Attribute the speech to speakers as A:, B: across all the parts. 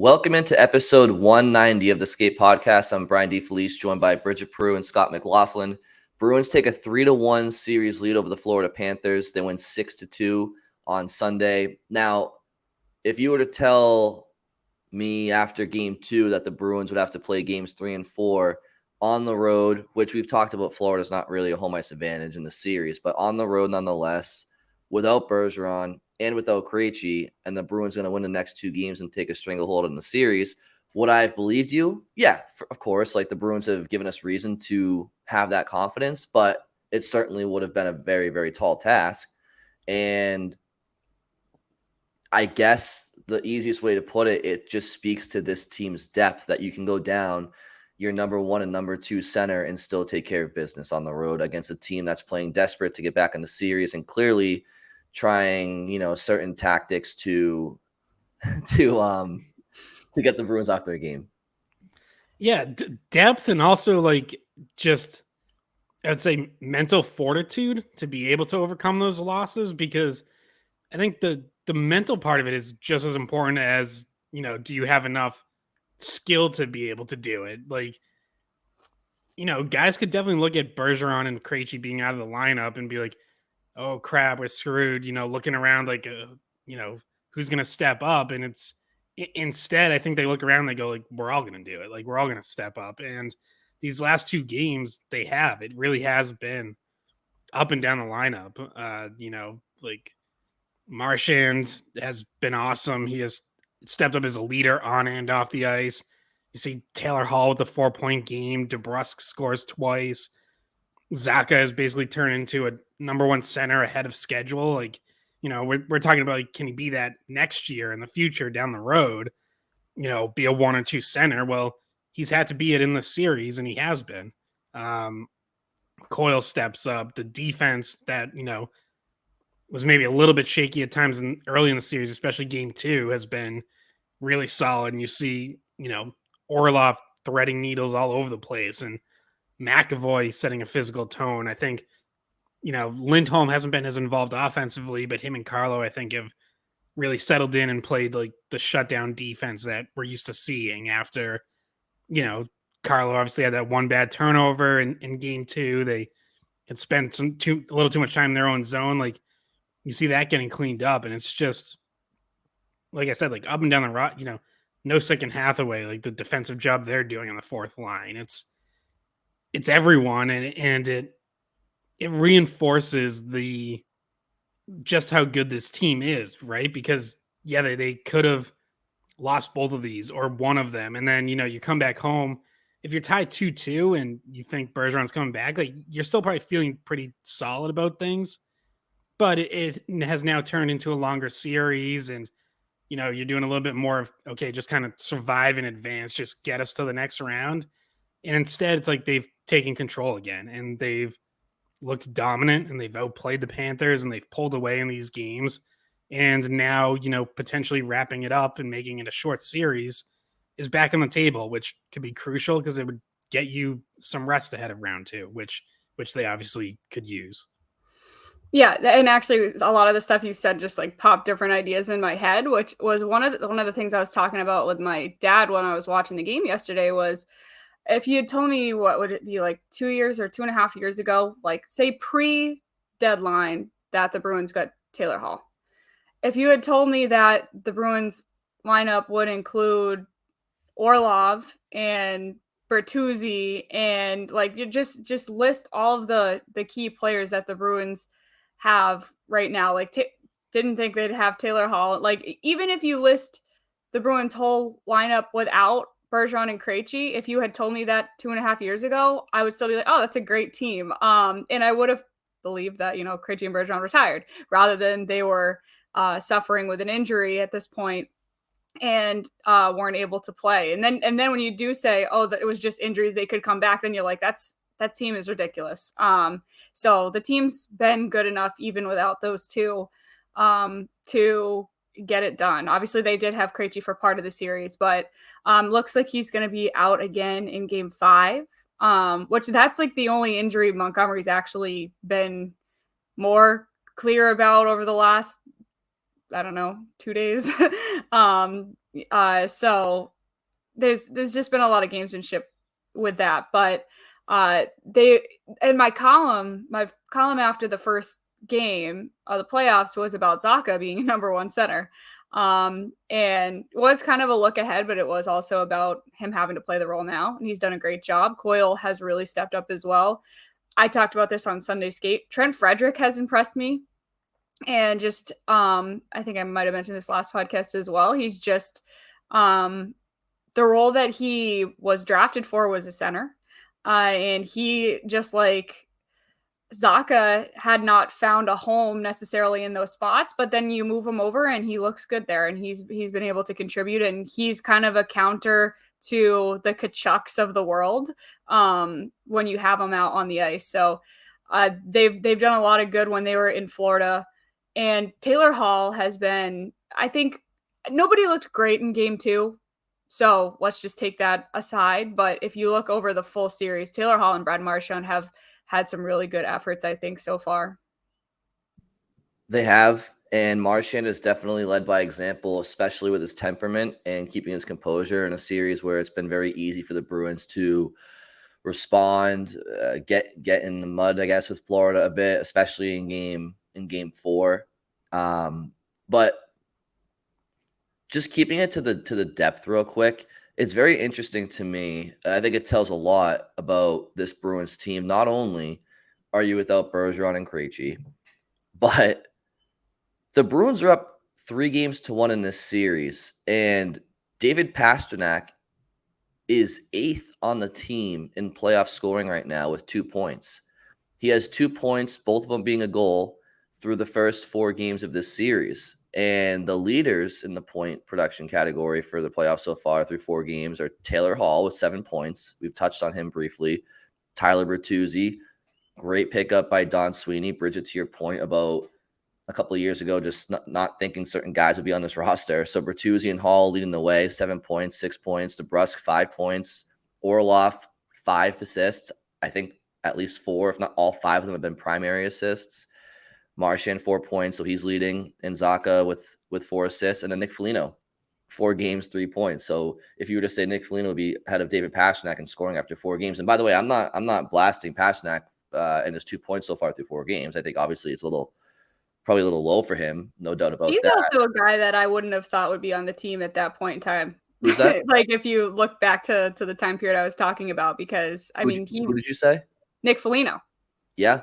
A: Welcome into episode 190 of the Skate Podcast. I'm Brian DeFelice, joined by Bridget Prue and Scott McLaughlin. Bruins take a 3-1 series lead over the Florida Panthers. They win 6-2 on Sunday. Now, if you were to tell me after game 2 that the Bruins would have to play games 3 and 4 on the road, which we've talked about, Florida's not really a home ice advantage in the series, but on the road nonetheless, without Bergeron and without Krejci, and the Bruins going to win the next 2 games and take a stranglehold in the series, would I have believed you? Yeah, of course. Like, the Bruins have given us reason to have that confidence, but it certainly would have been a very, very tall task. And I guess the easiest way to put it, it just speaks to this team's depth that you can go down your number 1 and number 2 center and still take care of business on the road against a team that's playing desperate to get back in the series and clearly trying, certain tactics to get the Bruins off their game.
B: Yeah, depth and also just I'd say mental fortitude to be able to overcome those losses, because I think the mental part of it is just as important as, do you have enough skill to be able to do it? Guys could definitely look at Bergeron and Krejci being out of the lineup and be like, oh crap, we're screwed, looking around who's going to step up. And instead, I think they look around and they go we're all going to do it. We're all going to step up. And these last 2 games it really has been up and down the lineup. Marchand has been awesome. He has stepped up as a leader on and off the ice. You see Taylor Hall with a 4-point game. DeBrusk scores twice. Zacha has basically turned into a number 1 center ahead of schedule. We're talking about, can he be that next year in the future down the road, be a 1 or 2 center? Well, he's had to be it in the series, and he has been. Coyle steps up. The defense that, was maybe a little bit shaky at times early in the series, especially game 2, has been really solid. And you see, Orlov threading needles all over the place, and McAvoy setting a physical tone. I think, Lindholm hasn't been as involved offensively, but him and Carlo, I think, have really settled in and played the shutdown defense that we're used to seeing after, Carlo obviously had that one bad turnover in game 2. They had spent a little too much time in their own zone. You see that getting cleaned up, and it's just, like I said, up and down the road, no second Hathaway, the defensive job they're doing on the 4th line. It's everyone, and it reinforces just how good this team is, right? Because they could have lost both of these or one of them, and then you come back home. If you're tied 2-2 and you think Bergeron's coming back, you're still probably feeling pretty solid about things. But it has now turned into a longer series, and you're doing a little bit more of, okay, just kind of survive in advance, just get us to the next round. And instead, it's they've taken control again, and they've looked dominant, and they've outplayed the Panthers, and they've pulled away in these games. And now, potentially wrapping it up and making it a short series is back on the table, which could be crucial because it would get you some rest ahead of round 2, which they obviously could use.
C: Yeah, and actually, a lot of the stuff you said just popped different ideas in my head, which was one of the things I was talking about with my dad when I was watching the game yesterday. Was if you had told me, what would it be, 2 years or 2.5 years ago, say pre-deadline, that the Bruins got Taylor Hall. If you had told me that the Bruins lineup would include Orlov and Bertuzzi and you just list all of the key players that the Bruins have right now, didn't think they'd have Taylor Hall. Even if you list the Bruins whole lineup without Bergeron and Krejci, if you had told me that 2.5 years ago, I would still be oh, that's a great team. And I would have believed that, Krejci and Bergeron retired rather than they were suffering with an injury at this point and weren't able to play. And then when you do say, oh, that it was just injuries, they could come back, then you're that team is ridiculous. So the team's been good enough even without those 2 to get it done. Obviously, they did have Krejci for part of the series, but looks like he's going to be out again in game 5, which that's the only injury Montgomery's actually been more clear about over the last I don't know, 2 days. So there's just been a lot of gamesmanship with that, but they in my column after the first game of the playoffs was about Zacha being number one center. And it was kind of a look ahead, but it was also about him having to play the role now, and he's done a great job. Coyle has really stepped up as well. I talked about this on Sunday Skate. Trent Frederick has impressed me. And just I think I might have mentioned this last podcast as well. He's just the role that he was drafted for was a center. And he, just like Zacha, had not found a home necessarily in those spots, but then you move him over and he looks good there, and he's been able to contribute, and he's kind of a counter to the Tkachuks of the world when you have them out on the ice. So they've done a lot of good when they were in Florida. And Taylor Hall has been, I think, nobody looked great in game 2. So let's just take that aside. But if you look over the full series, Taylor Hall and Brad Marchand have had some really good efforts, I think, so far.
A: They have, and Marchand is definitely led by example, especially with his temperament and keeping his composure in a series where it's been very easy for the Bruins to respond, get in the mud, I guess, with Florida a bit, especially in game 4. But just keeping it to the depth real quick, it's very interesting to me. I think it tells a lot about this Bruins team. Not only are you without Bergeron and Krejci, but the Bruins are up 3-1 in this series, and David Pastrnak is 8th on the team in playoff scoring right now with 2 points. He has 2 points, both of them being a goal, through the first 4 games of this series. And the leaders in the point production category for the playoffs so far through 4 games are Taylor Hall with 7 points. We've touched on him briefly. Tyler Bertuzzi, great pickup by Don Sweeney. Bridget, to your point about a couple of years ago, just not thinking certain guys would be on this roster. So Bertuzzi and Hall leading the way, 7 points, 6 points. DeBrusk, 5 points. Orlov, 5 assists. I think at least 4, if not all 5 of them have been primary assists. Marchand, 4 points, so he's leading. And Zacha with 4 assists. And then Nick Foligno, 4 games, 3 points. So if you were to say Nick Foligno would be ahead of David Pastrnak in scoring after 4 games. And by the way, I'm not blasting Pastrnak and his 2 points so far through 4 games. I think obviously it's probably a little low for him, no doubt about
C: He's
A: that.
C: He's also a guy that I wouldn't have thought would be on the team at that point in time.
A: Who's that?
C: Like, if you look back to the time period I was talking about, because
A: who did you say?
C: Nick Foligno.
A: Yeah.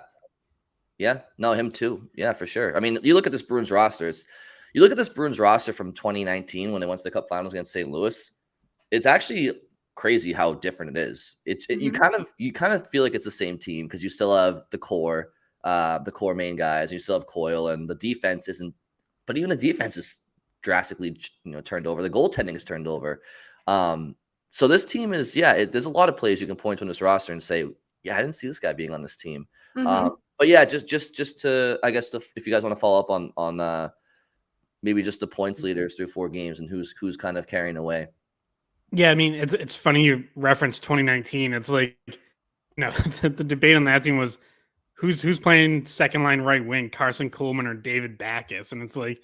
A: No, him too. Yeah, for sure. I mean, you look at this Bruins roster. You look at this Bruins roster from 2019 when they went to the Cup Finals against St. Louis. It's actually crazy how different it is. You kind of feel like it's the same team because you still have the core main guys. And you still have Coyle, and the defense isn't. But even the defense is drastically, turned over. The goaltending is turned over. So this team is, there's a lot of players you can point to in this roster and say, yeah, I didn't see this guy being on this team. But yeah, just to, I guess, if you guys want to follow up on maybe just the points leaders through 4 games and who's kind of carrying away.
B: Yeah, I mean, it's funny you referenced 2019. It's like, the debate on that team was who's playing second line right wing, Carson Kuhlman or David Backes, and it's like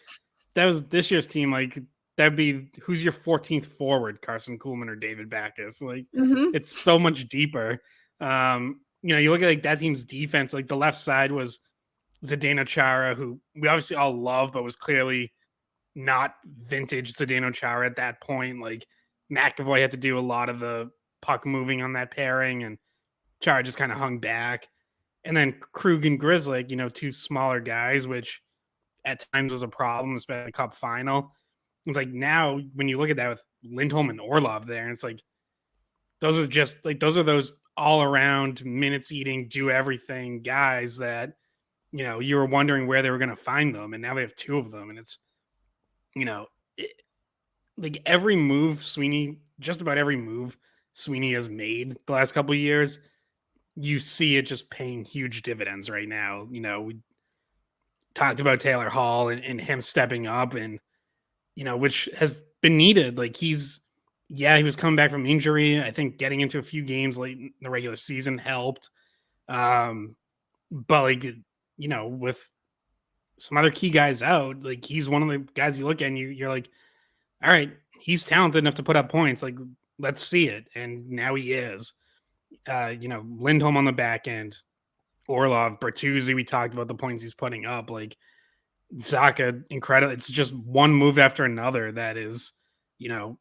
B: that was this year's team. Like that'd be who's your 14th forward, Carson Kuhlman or David Backes. Like it's so much deeper. You look at like that team's defense. Like the left side was Zdeno Chara, who we obviously all love, but was clearly not vintage Zdeno Chara at that point. Like McAvoy had to do a lot of the puck moving on that pairing, and Chara just kind of hung back. And then Krug and Grzelcyk, 2 smaller guys, which at times was a problem, especially in the Cup final. It's like now when you look at that with Lindholm and Orlov there, and it's like those are those all around minutes eating, do everything guys that you were wondering where they were going to find them, and now they have 2 of them, and it's like every move just about every move Sweeney has made the last couple of years, you see it just paying huge dividends right now. We talked about Taylor Hall and him stepping up, and which has been needed. Like he was coming back from injury. I think getting into a few games late in the regular season helped. But with some other key guys out. Like, he's one of the guys you look at and you're like, all right, he's talented enough to put up points. Like, let's see it. And now he is. Lindholm on the back end, Orlov, Bertuzzi, we talked about the points he's putting up. Like, Zacha, incredible. It's just one move after another that is,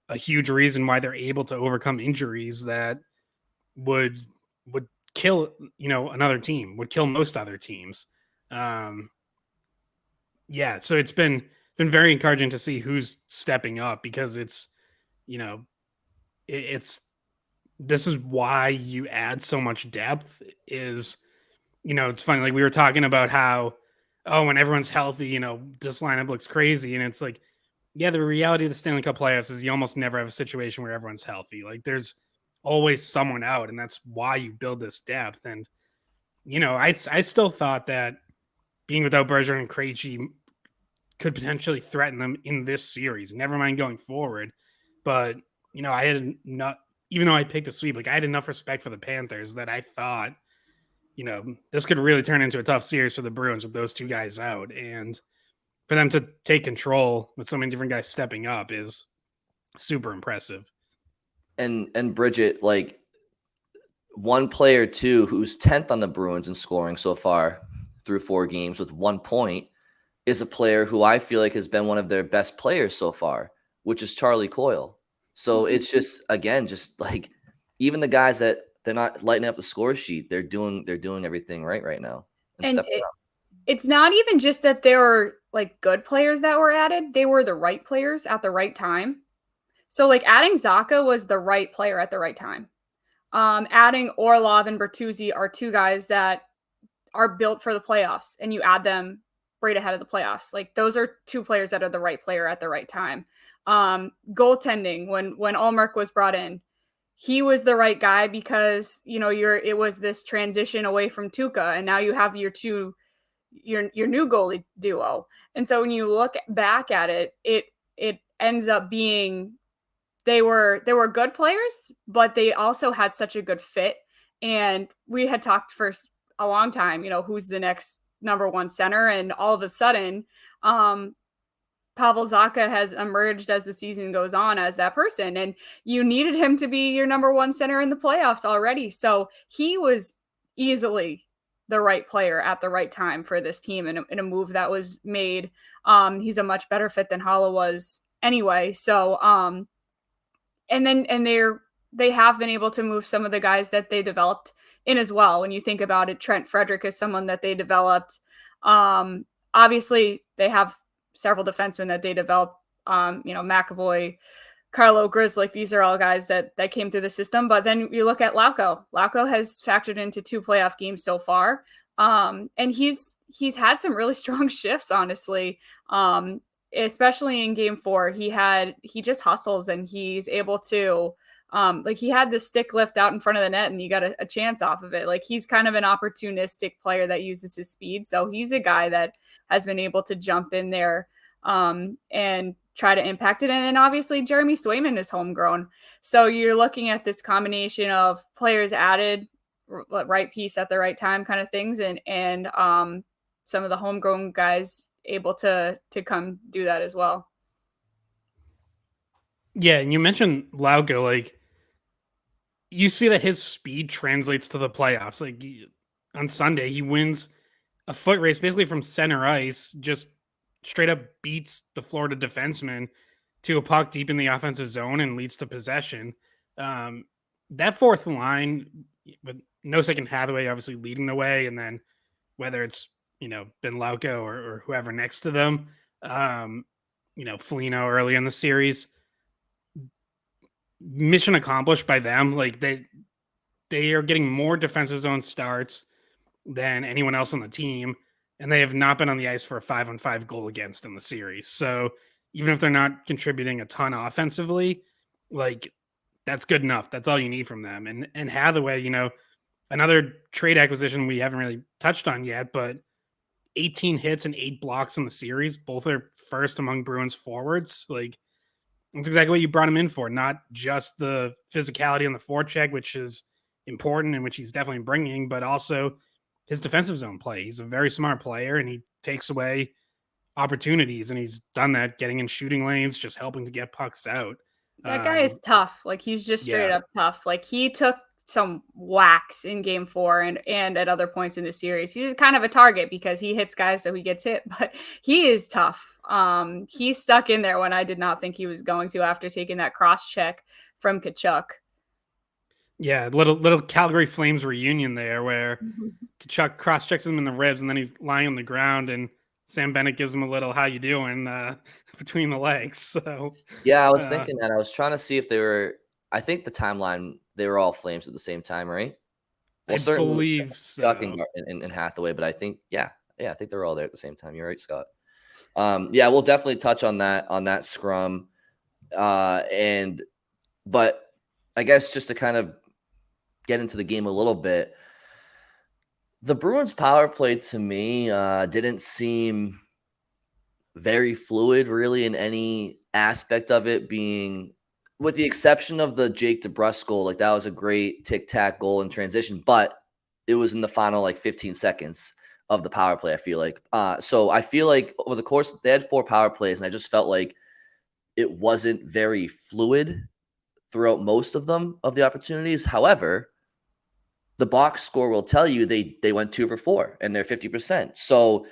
B: a huge reason why they're able to overcome injuries that would kill, another team, would kill most other teams. So it's been very encouraging to see who's stepping up, because it's, this is why you add so much depth. Is, it's funny, like we were talking about how, when everyone's healthy, this lineup looks crazy. And it's like, yeah, the reality of the Stanley Cup playoffs is you almost never have a situation where everyone's healthy. Like, there's always someone out, and that's why you build this depth. And, I still thought that being without Bergeron and Krejci could potentially threaten them in this series, never mind going forward. But, I had not, even though I picked a sweep, like, I had enough respect for the Panthers that I thought, this could really turn into a tough series for the Bruins with those two guys out. And for them to take control with so many different guys stepping up is super impressive.
A: And Bridget, like, one player too who's 10th on the Bruins in scoring so far through 4 games with 1 point is a player who I feel like has been one of their best players so far, which is Charlie Coyle. So it's just, again, just like, even the guys that they're not lighting up the score sheet, they're doing everything right now.
C: And it's not even just that they were like good players that were added. They were the right players at the right time. So like adding Zacha was the right player at the right time. Adding Orlov and Bertuzzi are 2 guys that are built for the playoffs, and you add them right ahead of the playoffs. Like, those are 2 players that are the right player at the right time. Goaltending, when Ullmark was brought in, he was the right guy because, it was this transition away from Tuukka, and now you have your new goalie duo. And so when you look back at it, it ends up being, they were good players, but they also had such a good fit. And we had talked for a long time, who's the next number 1 center. And all of a sudden, Pavel Zacha has emerged as the season goes on as that person. And you needed him to be your number 1 center in the playoffs already. So he was easily the right player at the right time for this team in a move that was made. He's a much better fit than Hala was anyway. So, and they have been able to move some of the guys that they developed in as well. When you think about it, Trent Frederick is someone that they developed. Obviously they have several defensemen that they developed, McAvoy, Carlo Grizzlick. These are all guys that came through the system. But then you look at Lauko. Lauko has factored into 2 playoff games so far. And he's had some really strong shifts, honestly. Especially in game 4, he just hustles, and he's able to, he had the stick lift out in front of the net and you got a chance off of it. Like, he's kind of an opportunistic player that uses his speed. So he's a guy that has been able to jump in there, and try to impact it. And then obviously Jeremy Swayman is homegrown. So you're looking at this combination of players added, right piece at the right time kind of things. And some of the homegrown guys able to come do that as well.
B: Yeah. And you mentioned Lauko, like, you see that his speed translates to the playoffs. Like, on Sunday, he wins a foot race basically from center ice, just straight up beats the Florida defenseman to a puck deep in the offensive zone and leads to possession. That fourth line, with no second Hathaway obviously leading the way, and then whether it's, Ben Lauko or whoever next to them, Foligno early in the series, mission accomplished by them. Like, they are getting more defensive zone starts than anyone else on the team, and they have not been on the ice for a 5-on-5 goal against in the series. So even if they're not contributing a ton offensively, like, that's good enough. That's all you need from them. And Hathaway, another trade acquisition we haven't really touched on yet, but 18 hits and 8 blocks in the series. Both are first among Bruins forwards. Like, that's exactly what you brought him in for. Not just the physicality on the forecheck, which is important and which he's definitely bringing, but also his defensive zone play. He's a very smart player, and he takes away opportunities, and he's done that, getting in shooting lanes, just helping to get pucks out.
C: That guy is tough. Like, he's just straight
B: Yeah.
C: up tough. Like, he took some whacks in game 4 and at other points in the series. He's just kind of a target because he hits guys, so he gets hit, but he is tough. He stuck in there when I did not think he was going to after taking that cross check from Tkachuk.
B: Yeah, little Calgary Flames reunion there where Tkachuk cross checks him in the ribs, and then he's lying on the ground, and Sam Bennett gives him a little "how you doing" between the legs. So
A: Yeah, I was thinking that. I was trying to see if they were. I think the timeline, they were all Flames at the same time, right? Well,
B: I
A: certainly
B: believe
A: Chuck
B: so.
A: and Hathaway, but I think I think they're all there at the same time. You're right, Scott. Yeah, we'll definitely touch on that scrum, but I guess just to kind of get into the game a little bit, the Bruins power play to me didn't seem very fluid, really, in any aspect of it, being with the exception of the Jake DeBrusk goal. Like, that was a great tic-tac goal in transition, but it was in the final, like, 15 seconds of the power play, I feel like. So I feel like over the course, they had 4 power plays, and I just felt like it wasn't very fluid throughout most of them, of the opportunities. However, the box score will tell you they went 2 for 4, and they're 50%. So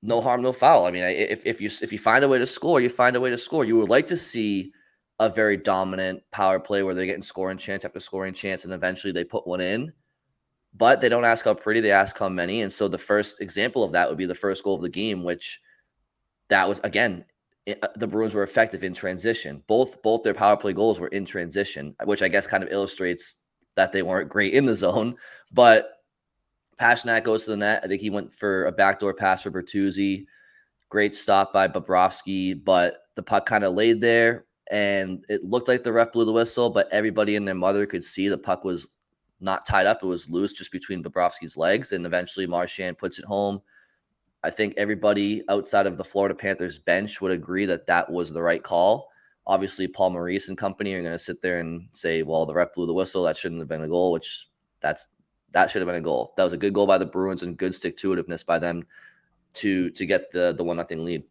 A: no harm, no foul. I mean, if you find a way to score, you find a way to score. You would like to see a very dominant power play where they're getting scoring chance after scoring chance, and eventually they put one in. But they don't ask how pretty, they ask how many. And so the first example of that would be the first goal of the game, which that was, again, the Bruins were effective in transition. Both their power play goals were in transition, which I guess kind of illustrates that they weren't great in the zone. But Pastrnak goes to the net. I think he went for a backdoor pass for Bertuzzi. Great stop by Bobrovsky, but the puck kind of laid there, and it looked like the ref blew the whistle, but everybody and their mother could see the puck was not tied up. It was loose just between Bobrovsky's legs, and eventually Marchand puts it home. I think everybody outside of the Florida Panthers bench would agree that that was the right call. Obviously, Paul Maurice and company are going to sit there and say, well, the ref blew the whistle. That shouldn't have been a goal, which that should have been a goal. That was a good goal by the Bruins and good stick-to-itiveness by them to get the 1-0 lead.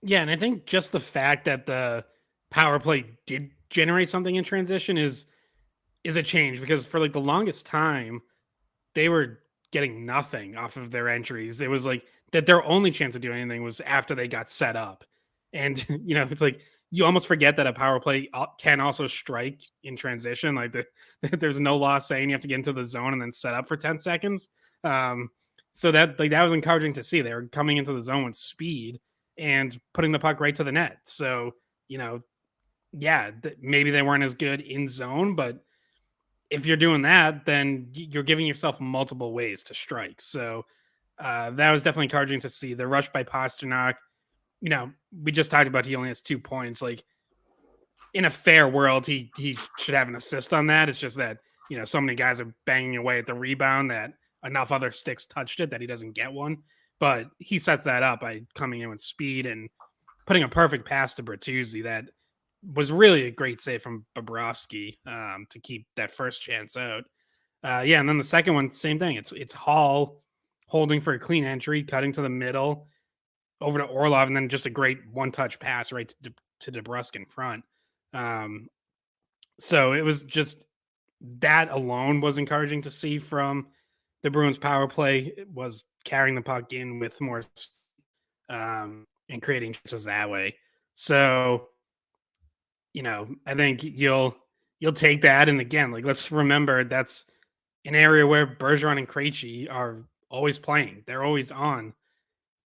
B: Yeah, and I think just the fact that the power play did generate something in transition is a change, because for like the longest time they were getting nothing off of their entries. It was like that their only chance to do anything was after they got set up. And it's like you almost forget that a power play can also strike in transition. Like there's no law saying you have to get into the zone and then set up for 10 seconds. So that was encouraging to see. They were coming into the zone with speed and putting the puck right to the net. So, maybe they weren't as good in zone, but if you're doing that, then you're giving yourself multiple ways to strike. So that was definitely encouraging to see. The rush by Pastrnak, we just talked about he only has 2 points. Like, in a fair world, he should have an assist on that. It's just that, so many guys are banging away at the rebound that enough other sticks touched it that he doesn't get one. But he sets that up by coming in with speed and putting a perfect pass to Bertuzzi that was really a great save from Bobrovsky to keep that first chance out. And then the second one, same thing. It's Hall holding for a clean entry, cutting to the middle, over to Orlov, and then just a great one-touch pass right to DeBrusk in front. So it was just that alone was encouraging to see from the Bruins power play. It was carrying the puck in with more and creating chances that way. So, I think you'll take that. And again, like, let's remember that's an area where Bergeron and Krejci are always playing. They're always on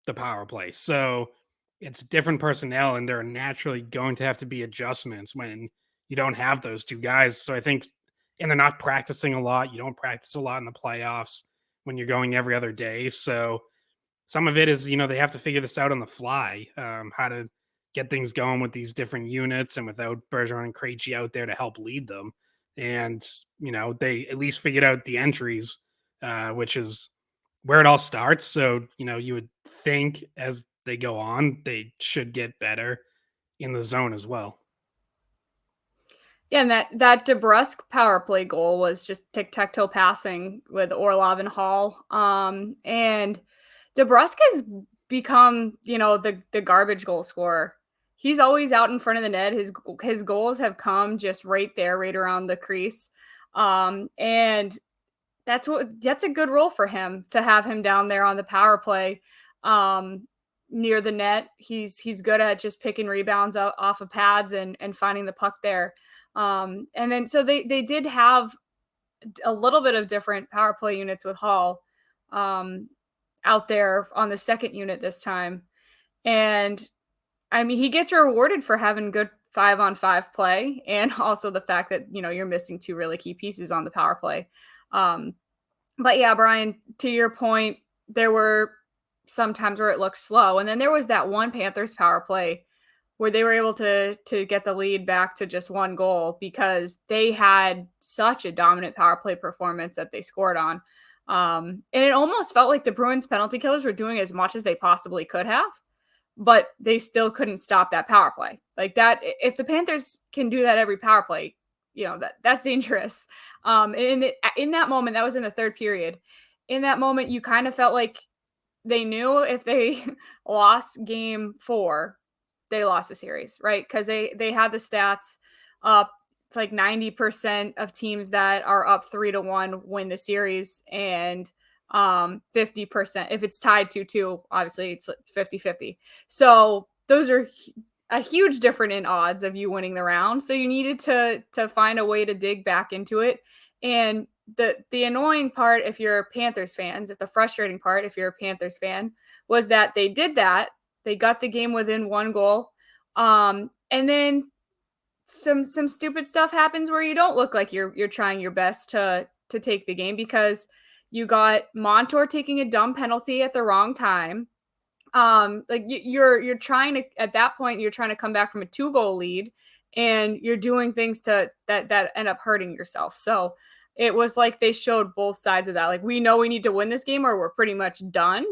B: the power play. So it's different personnel, and there are naturally going to have to be adjustments when you don't have those two guys. So I think, and they're not practicing a lot. You don't practice a lot in the playoffs when you're going every other day. So some of it is, they have to figure this out on the fly, how to get things going with these different units and without Bergeron and Krejci out there to help lead them. And, they at least figured out the entries, which is where it all starts. So, you would think as they go on, they should get better in the zone as well.
C: Yeah, and that DeBrusk power play goal was just tic-tac-toe passing with Orlov and Hall. And DeBrusk's become, the garbage goal scorer. He's always out in front of the net. His goals have come just right there, right around the crease. And that's a good role for him, to have him down there on the power play, near the net. He's good at just picking rebounds off of pads and finding the puck there. And then so they did have a little bit of different power play units with Hall out there on the second unit this time. And I mean, he gets rewarded for having good 5-on-5 play, and also the fact that, you're missing two really key pieces on the power play. But yeah, Brian, to your point, there were some times where it looked slow. And then there was that one Panthers power play where they were able to get the lead back to just one goal because they had such a dominant power play performance that they scored on. And it almost felt like the Bruins penalty killers were doing as much as they possibly could have, but they still couldn't stop that power play. Like that, if the Panthers can do that every power play, that's dangerous. And in that moment, that was in the third period. In that moment, you kind of felt like they knew if they lost game 4, they lost the series, right? Because they had the stats up. It's like 90% of teams that are up 3-1 win the series, and 50%, if it's tied 2-2, obviously it's 50-50. So those are a huge difference in odds of you winning the round. So you needed to find a way to dig back into it. And the annoying part, if you're Panthers fans, the frustrating part, if you're a Panthers fan, was that they did that. They got the game within one goal. And then some stupid stuff happens where you don't look like you're trying your best to take the game, because you got Montour taking a dumb penalty at the wrong time. Like you're trying to, at that point, you're trying to come back from a 2-goal lead, and you're doing things that end up hurting yourself. So it was like they showed both sides of that. Like, we know we need to win this game or we're pretty much done,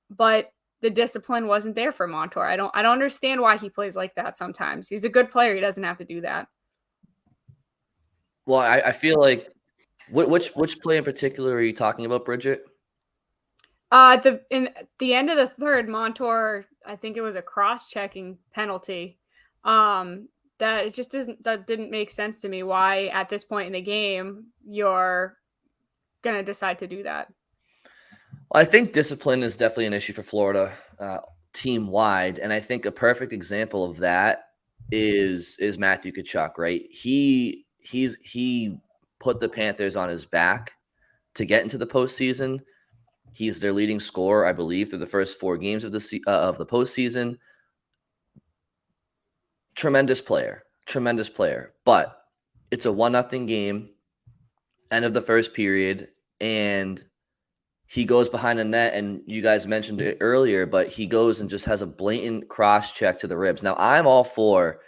C: but the discipline wasn't there for Montour. I don't understand why he plays like that sometimes. He's a good player. He doesn't have to do that.
A: Well, I feel like which play in particular are you talking about, Bridget?
C: In the end of the third, Montour, I think it was a cross-checking penalty. That it just didn't make sense to me why at this point in the game you're going to decide to do that.
A: Well, I think discipline is definitely an issue for Florida team wide, and I think a perfect example of that is Matthew Tkachuk, right? He put the Panthers on his back to get into the postseason. He's their leading scorer, I believe, through the first 4 games of the postseason. Tremendous player. But it's a 1-0 game, end of the first period, and he goes behind the net, and you guys mentioned it earlier, but he goes and just has a blatant cross-check to the ribs. Now, I'm all for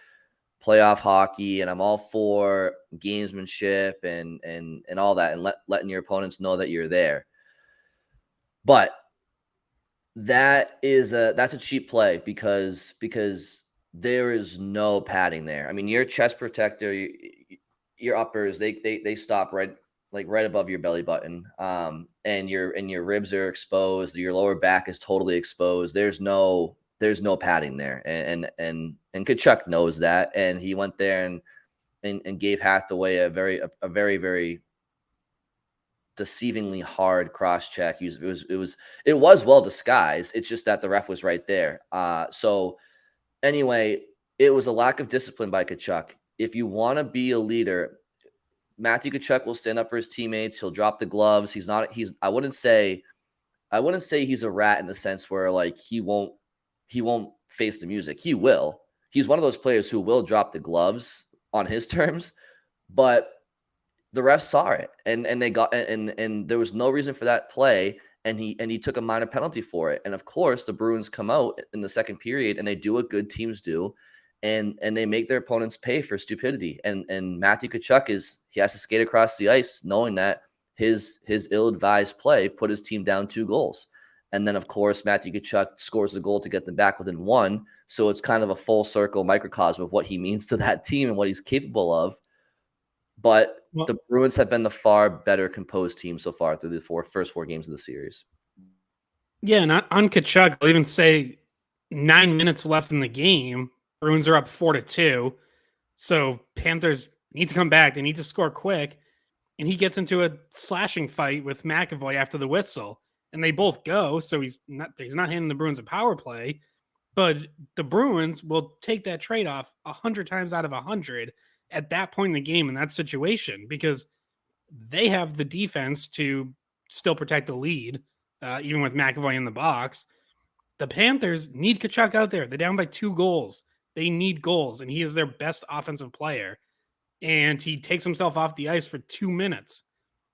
A: playoff hockey, and I'm all for gamesmanship and all that, and letting your opponents know that you're there. But that's a cheap play because there is no padding there. I mean, your chest protector, your uppers, they stop right above your belly button, and your ribs are exposed. Your lower back is totally exposed. There's no padding there, and Tkachuk knows that, and he went there and gave Hathaway a very very deceivingly hard cross check. It was well disguised. It's just that the ref was right there. So anyway, it was a lack of discipline by Tkachuk. If you want to be a leader, Matthew Tkachuk will stand up for his teammates. He'll drop the gloves. I wouldn't say he's a rat in the sense where like he won't face the music. He will. He's one of those players who will drop the gloves on his terms, but the refs saw it, and they got and there was no reason for that play, and he took a minor penalty for it. And of course, the Bruins come out in the second period and they do what good teams do, and they make their opponents pay for stupidity. And Matthew Tkachuk he has to skate across the ice knowing that his ill-advised play put his team down 2 goals. And then of course Matthew Tkachuk scores the goal to get them back within 1. So it's kind of a full circle microcosm of what he means to that team and what he's capable of. But the Bruins have been the far better composed team so far through the first 4 games of the series.
B: Yeah, and on Tkachuk, I'll even say 9 minutes left in the game. Bruins are up 4-2. So Panthers need to come back. They need to score quick. And he gets into a slashing fight with McAvoy after the whistle. And they both go. So he's not handing the Bruins a power play. But the Bruins will take that trade-off 100 times out of 100 at that point in the game in that situation, because they have the defense to still protect the lead, even with McAvoy in the box. The Panthers need Tkachuk out there. They're down by 2 goals. They need goals, and he is their best offensive player. And he takes himself off the ice for 2 minutes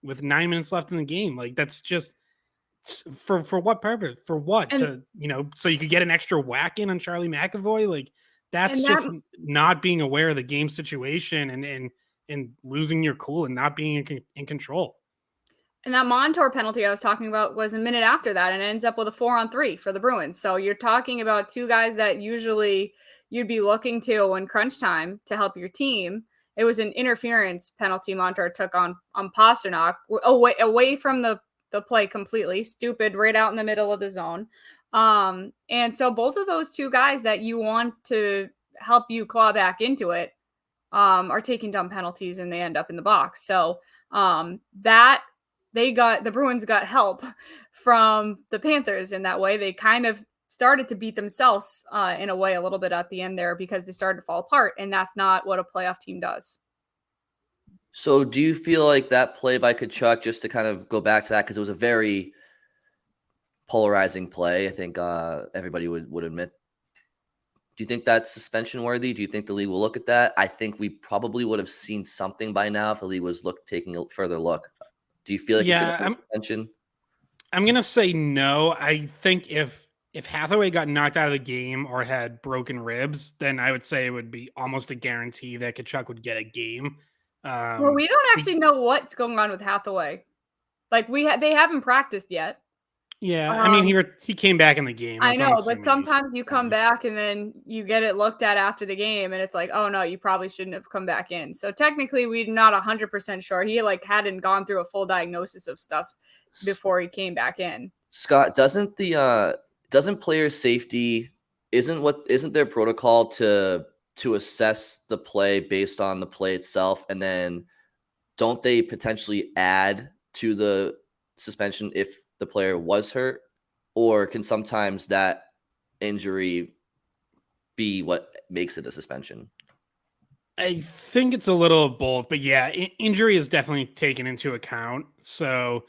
B: with 9 minutes left in the game. Like, that's just for what purpose? For what?
C: And,
B: So you could get an extra whack in on Charlie McAvoy? Like, that's just not being aware of the game situation and losing your cool and not being in control.
C: And that Montour penalty I was talking about was a minute after that, and it ends up with a 4-on-3 for the Bruins. So you're talking about 2 guys that usually you'd be looking to when crunch time to help your team. It was an interference penalty Montour took on Pasternak away from the play completely. Stupid, right out in the middle of the zone. And so both of those 2 guys that you want to help you claw back into it are taking dumb penalties, and they end up in the box. So that the Bruins got help from the Panthers in that way. They kind of started to beat themselves in a way a little bit at the end there, because they started to fall apart, and that's not what a playoff team does.
A: So do you feel like that play by Tkachuk, just to kind of go back to that, because it was a very polarizing play, I think everybody would admit. Do you think that's suspension worthy? Do you think the league will look at that? I think we probably would have seen something by now if the league was taking a further look. Do you feel like it should have suspension?
B: I'm gonna say no. I think if Hathaway got knocked out of the game or had broken ribs, then I would say it would be almost a guarantee that Tkachuk would get a game.
C: Well, we don't actually know what's going on with Hathaway. Like, they haven't practiced yet.
B: Yeah, I mean, he came back in the game.
C: I know, but sometimes you come back and then you get it looked at after the game, and it's like, oh no, you probably shouldn't have come back in. So technically, we're not 100% sure. He hadn't gone through a full diagnosis of stuff before he came back in.
A: Scott, doesn't player safety isn't their protocol to assess the play based on the play itself, and then don't they potentially add to the suspension if the player was hurt, or can sometimes that injury be what makes it a suspension?
B: I think it's a little of both, but yeah, injury is definitely taken into account. So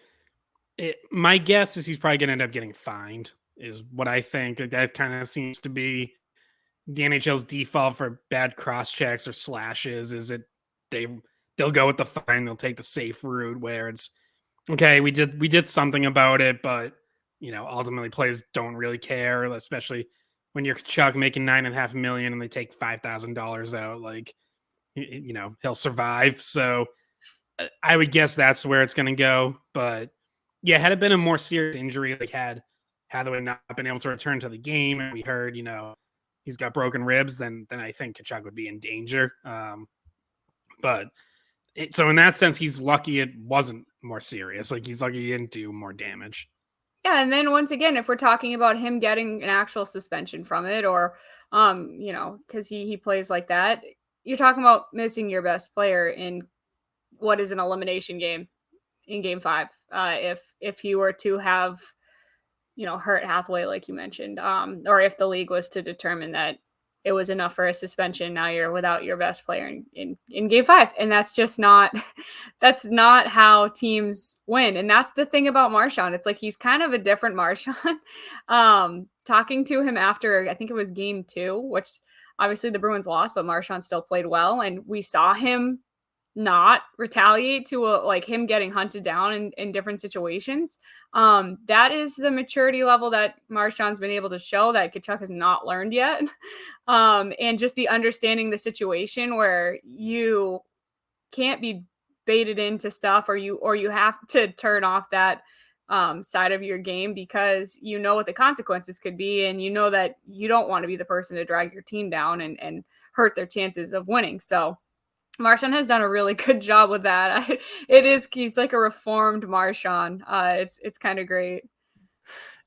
B: my guess is he's probably going to end up getting fined, is what I think. That kind of seems to be the NHL's default for bad cross checks or slashes, is it they'll go with the fine, they'll take the safe route where it's okay, we did something about it, but ultimately players don't really care, especially when you're Chuck making $9.5 million and they take $5,000 out. Like, he'll survive. So I would guess that's where it's going to go. But yeah, had it been a more serious injury, like had Hathaway not been able to return to the game, and we heard he's got broken ribs, then I think Tkachuk would be in danger. So in that sense, he's lucky it wasn't more serious. Like, he's lucky he didn't do more damage.
C: Yeah, and then once again, if we're talking about him getting an actual suspension from it, or because he plays like that, you're talking about missing your best player in what is an elimination game in Game 5. If he were to have hurt Hathaway, like you mentioned, or if the league was to determine that it was enough for a suspension, now you're without your best player in Game 5. And that's just not how teams win. And that's the thing about Marchand. It's like, he's kind of a different Marchand. Talking to him after, I think it was Game 2, which obviously the Bruins lost, but Marchand still played well. And we saw him not retaliate to him getting hunted down in different situations. That is the maturity level that Marchand's been able to show that Tkachuk has not learned yet. And just the understanding the situation where you can't be baited into stuff, or you have to turn off that side of your game, because you know what the consequences could be, and you know that you don't want to be the person to drag your team down and hurt their chances of winning. So Marchand has done a really good job with that. He's like a reformed Marchand. It's kind of great.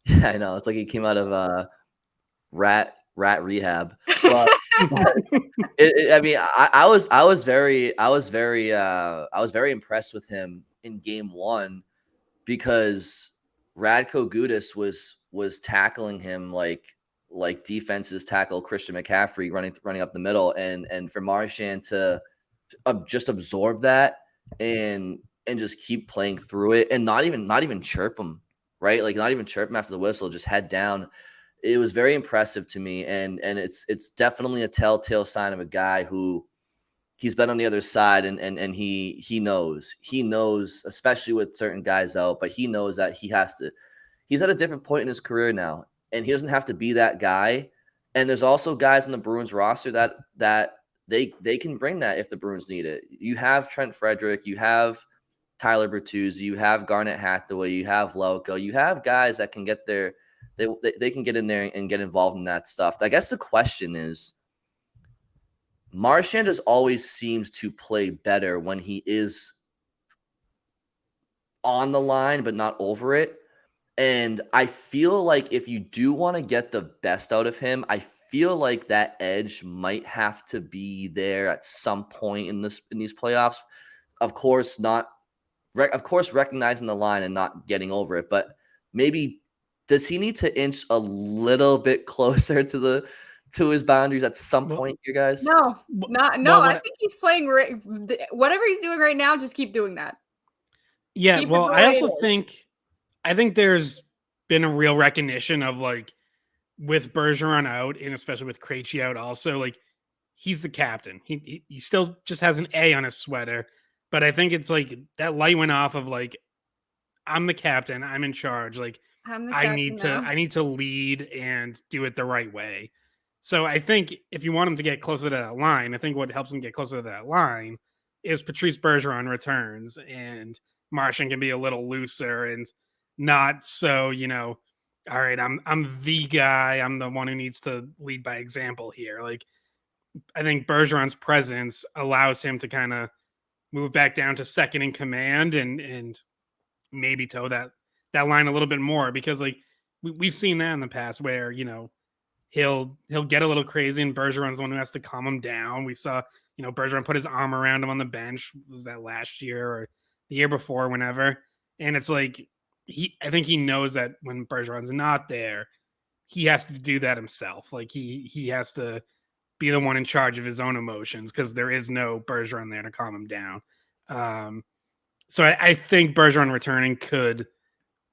A: Yeah, I know. It's like he came out of rat rehab. But I mean, I was very impressed with him in game one because Radko Gudas was tackling him like defenses tackle Christian McCaffrey running up the middle, and for Marchand to just absorb that and just keep playing through it and not even chirp him, right? Like not even chirp him after the whistle, just head down. It was very impressive to me, and it's definitely a telltale sign of a guy who he's been on the other side, and he knows, especially with certain guys out, but he knows that he's at a different point in his career now, and he doesn't have to be that guy. And there's also guys in the Bruins roster that they can bring that if the Bruins need it. You have Trent Frederick, you have Tyler Bertuzzi, you have Garnet Hathaway, you have Lauko, you have guys that can get there. They can get in there and get involved in that stuff. I guess the question is, Marchand has always seemed to play better when he is on the line, but not over it. And I feel like if you do want to get the best out of him, I feel like that edge might have to be there at some point in these playoffs. Of course, recognizing the line and not getting over it, but maybe does he need to inch a little bit closer to his boundaries at some point, you guys?
C: No. I think he's playing whatever he's doing right now. Just keep doing that.
B: Yeah. Well, I think there's been a real recognition of like with Bergeron out and especially with Krejci out also, like he's the captain. He still just has an A on his sweater, but I think it's like that light went off of like, I'm the captain, I'm in charge. Like I need to lead and do it the right way. So I think if you want him to get closer to that line, I think what helps him get closer to that line is Patrice Bergeron returns and Marchand can be a little looser and not so, all right, I'm the guy, I'm the one who needs to lead by example here. Like I think Bergeron's presence allows him to kind of move back down to second in command and maybe toe that line a little bit more, because like we've seen that in the past where, he'll get a little crazy and Bergeron's the one who has to calm him down. We saw, Bergeron put his arm around him on the bench. Was that last year or the year before, whenever? And it's like, I think he knows that when Bergeron's not there, he has to do that himself. Like he has to be the one in charge of his own emotions because there is no Bergeron there to calm him down. So I think Bergeron returning could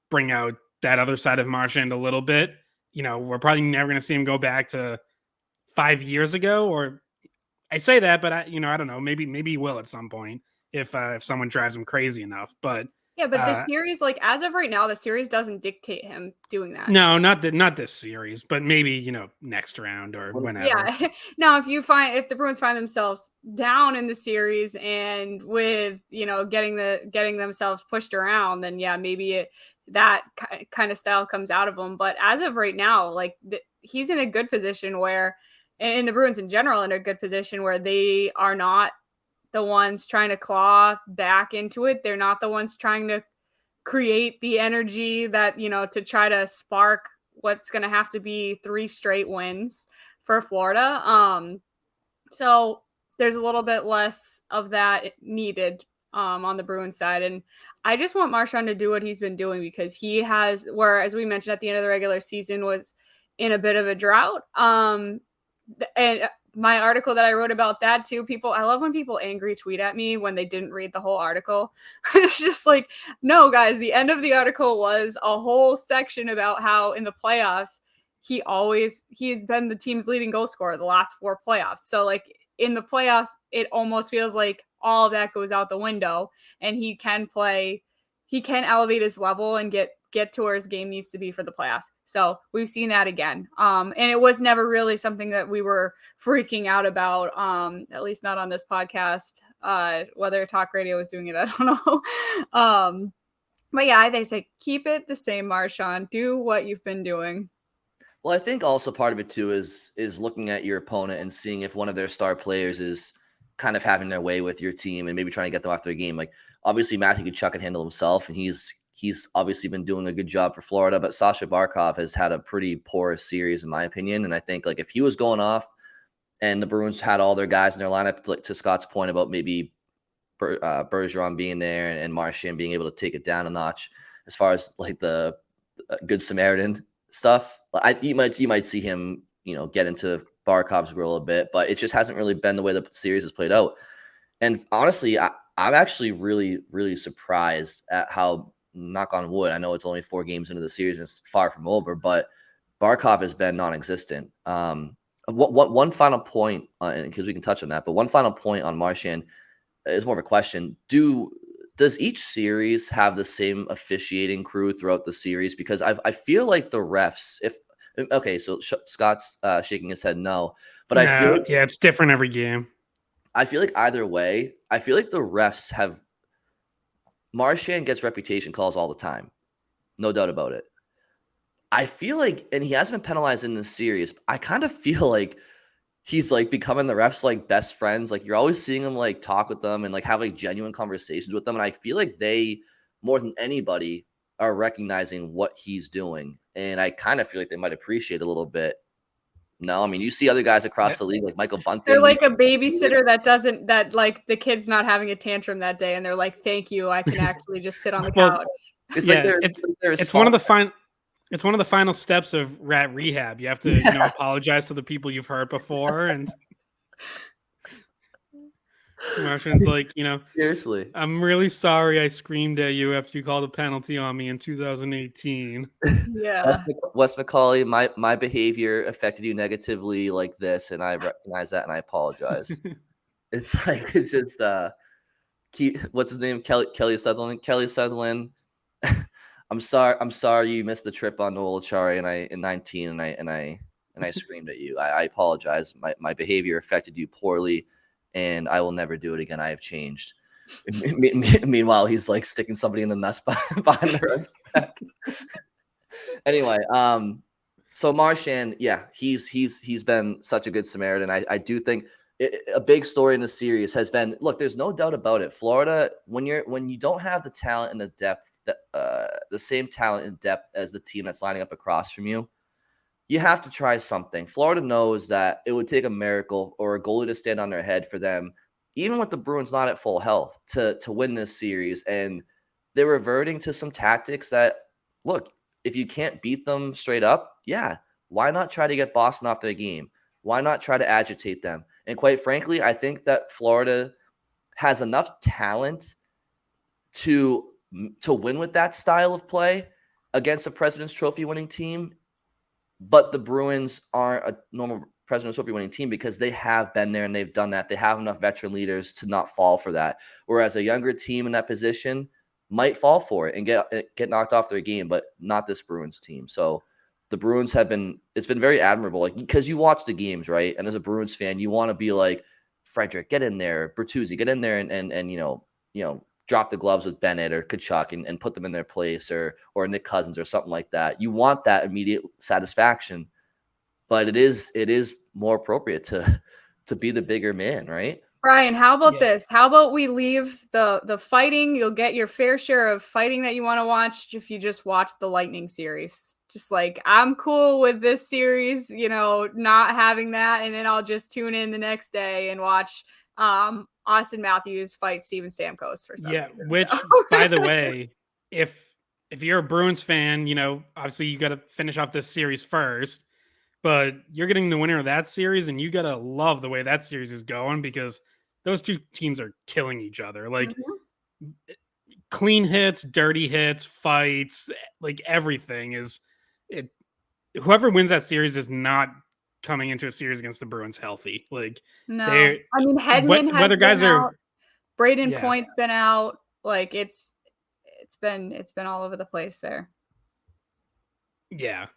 B: bring out that other side of Marchand a little bit. We're probably never going to see him go back to 5 years ago, or I say that, but I don't know. Maybe he will at some point if someone drives him crazy enough. But
C: yeah, but the series, like as of right now, the series doesn't dictate him doing that.
B: No, not this series, but maybe next round or whenever.
C: Yeah. Now, if the Bruins find themselves down in the series and with getting themselves pushed around, then yeah, maybe that kind of style comes out of him. But as of right now, like he's in a good position where, and the Bruins in general in a good position where they are not the ones trying to claw back into it. They're not the ones trying to create the energy that, to try to spark what's going to have to be 3 straight wins for Florida. So there's a little bit less of that needed on the Bruins side. And I just want Marchand to do what he's been doing because he has, where, as we mentioned at the end of the regular season, was in a bit of a drought. And my article that I wrote about that too, I love when people angry tweet at me when they didn't read the whole article. It's just like, no, guys, the end of the article was a whole section about how in the playoffs, he's been the team's leading goal scorer the last 4 playoffs. So like in the playoffs, it almost feels like all of that goes out the window and he can elevate his level and get to where his game needs to be for the playoffs. So we've seen that again. And it was never really something that we were freaking out about, at least not on this podcast. Whether talk radio was doing it, I don't know. But yeah, they say, keep it the same, Marchand. Do what you've been doing.
A: Well, I think also part of it too is looking at your opponent and seeing if one of their star players is kind of having their way with your team and maybe trying to get them off their game. Like obviously Matthew Tkachuk can handle himself and he's he's obviously been doing a good job for Florida, but Sasha Barkov has had a pretty poor series in my opinion. And I think like if he was going off and the Bruins had all their guys in their lineup, like to Scott's point about maybe Bergeron being there and Marchand being able to take it down a notch as far as like the Good Samaritan stuff. You might see him, get into Barkov's grill a bit, but it just hasn't really been the way the series has played out. And honestly, I'm actually really, really surprised at how, knock on wood, I know it's only 4 games into the series and it's far from over, but Barkov has been non-existent. One final point, because we can touch on that, but one final point on Marchand is more of a question. Does each series have the same officiating crew throughout the series? Because I feel like the refs, so Scott's shaking his head no, but I feel like,
B: it's different every game.
A: I feel like either way, I feel like the refs have Marchand gets reputation calls all the time. No doubt about it. I feel like, and he hasn't been penalized in this series, I kind of feel like he's like becoming the refs like best friends. Like you're always seeing him like talk with them and like have like genuine conversations with them. And I feel like they, more than anybody, are recognizing what he's doing. And I kind of feel like they might appreciate a little bit. No, I mean, you see other guys across the league, like Michael Bunting.
C: They're like a babysitter that like the kid's not having a tantrum that day. And they're like, thank you. I can actually just sit on the couch.
A: It's
B: one of the final steps of rat rehab. You have to apologize to the people you've hurt before, and Marchand's like,
A: seriously,
B: I'm really sorry I screamed at you after you called a penalty on me in 2018.
C: Yeah,
A: Wes McCauley, my behavior affected you negatively like this, and I recognize that, and I apologize. It's like it's just what's his name? Kelly Sutherland. I'm sorry you missed the trip on Noel Achari in 19 and I screamed at you. I apologize. My behavior affected you poorly and I will never do it again. I have changed. Meanwhile, he's like sticking somebody in the nuts behind the back. Anyway, so Marchand, yeah, he's been such a good Samaritan. I do think a big story in the series has been, look, there's no doubt about it. Florida, when you don't have the talent and the depth, the same talent and depth as the team that's lining up across from you, you have to try something. Florida knows that it would take a miracle or a goalie to stand on their head for them, even with the Bruins not at full health, to win this series. And they're reverting to some tactics that, look, if you can't beat them straight up, yeah, why not try to get Boston off their game? Why not try to agitate them? And quite frankly, I think that Florida has enough talent to win with that style of play against a President's Trophy winning team. But the Bruins aren't a normal President's Trophy winning team because they have been there and they've done that. They have enough veteran leaders to not fall for that. Whereas a younger team in that position might fall for it and get knocked off their game, but not this Bruins team. So the Bruins it's been very admirable, like, because you watch the games, right? And as a Bruins fan, you want to be like, Frederick, get in there, Bertuzzi, get in there and drop the gloves with Bennett or Tkachuk and put them in their place or Nick Cousins or something like that. You want that immediate satisfaction, but it is more appropriate to be the bigger man, right?
C: Brian, how about this? How about we leave the fighting? You'll get your fair share of fighting that you want to watch if you just watch the Lightning series. Just like, I'm cool with this series, not having that. And then I'll just tune in the next day and watch Austin Matthews fight Steven Stamkos for some reason.
B: Which, by the way, if you're a Bruins fan, obviously you got to finish off this series first, but you're getting the winner of that series, and you got to love the way that series is going because those two teams are killing each other. Like clean hits, dirty hits, fights, like everything is it. Whoever wins that series is not coming into a series against the Bruins healthy. Like,
C: no, I mean, Hedman has
B: whether guys
C: been
B: are
C: out. Braden Point's been out. Like it's been all over the place there.
B: Yeah.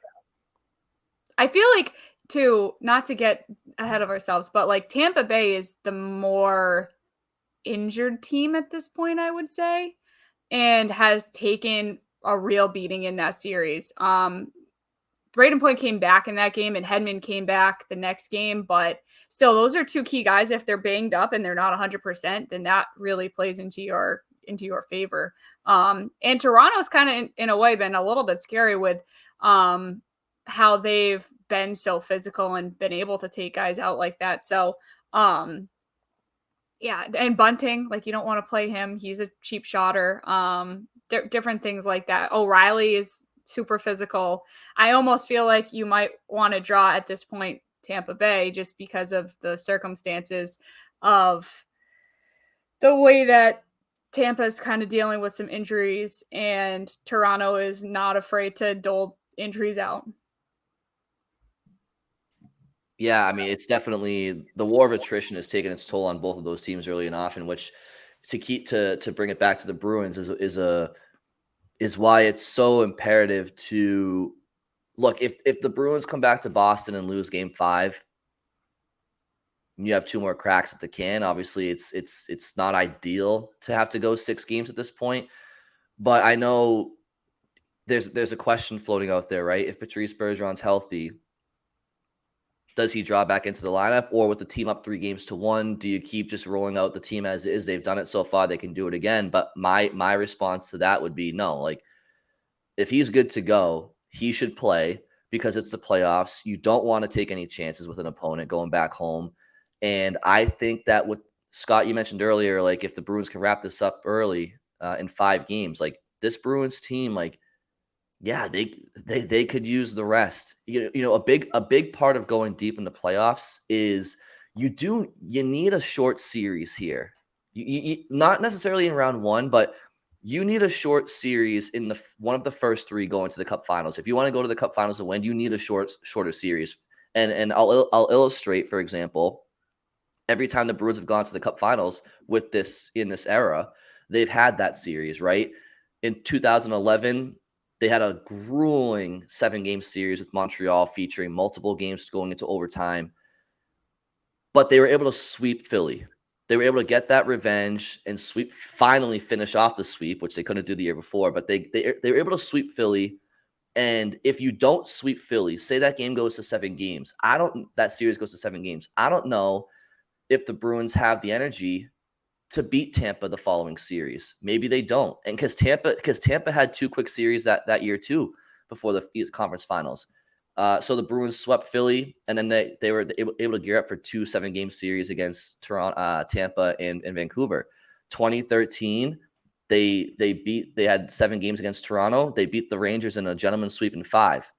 C: I feel like, too, not to get ahead of ourselves, but like Tampa Bay is the more injured team at this point, I would say, and has taken a real beating in that series. Braden Point came back in that game and Hedman came back the next game, but still, those are two key guys. If they're banged up and they're not 100%, then that really plays into your into your favor. And Toronto's kind of in a way been a little bit scary with how they've been so physical and been able to take guys out like that. So yeah, and Bunting, like you don't want to play him. He's a cheap shotter. Different things like that. O'Reilly is super physical. I almost feel like you might want to draw at this point Tampa Bay just because of the circumstances of the way that Tampa is kind of dealing with some injuries, and Toronto is not afraid to dole injuries out.
A: Yeah, I mean, it's definitely the war of attrition has taken its toll on both of those teams early and often, which to bring it back to the Bruins is why it's so imperative to look, if the Bruins come back to Boston and lose game 5, you have 2 more cracks at the can. Obviously, it's not ideal to have to go 6 games at this point, but I know there's a question floating out there, right? If Patrice Bergeron's healthy, does he draw back into the lineup, or with the team up 3-1, do you keep just rolling out the team as is? They've done it so far; they can do it again. But my response to that would be no. Like, if he's good to go, he should play because it's the playoffs. You don't want to take any chances with an opponent going back home. And I think that with Scott, you mentioned earlier, like if the Bruins can wrap this up early in 5 games, like this Bruins team, like yeah, they could use the rest. You know, a big part of going deep in the playoffs is you need a short series here. You not necessarily in round 1, but you need a short series in one of the first 3 going to the Cup Finals. If you want to go to the Cup Finals and win, you need a shorter series. And I'll illustrate, for example, every time the Bruins have gone to the Cup Finals in this era, they've had that series, right? In 2011, they had a grueling 7-game series with Montreal featuring multiple games going into overtime, but they were able to sweep Philly. They were able to get that revenge and finally finish off the sweep, which they couldn't do the year before, but they were able to sweep Philly. And if you don't sweep Philly, say that game goes to 7 games. That series goes to 7 games. I don't know if the Bruins have the energy to beat Tampa the following series. Maybe they don't. And because Tampa had 2 quick series that year too before the conference finals. So the Bruins swept Philly, and then they were able to gear up for 2 7-game series against Tampa and Vancouver. 2013, they had 7 games against Toronto. They beat the Rangers in a gentleman's sweep in 5,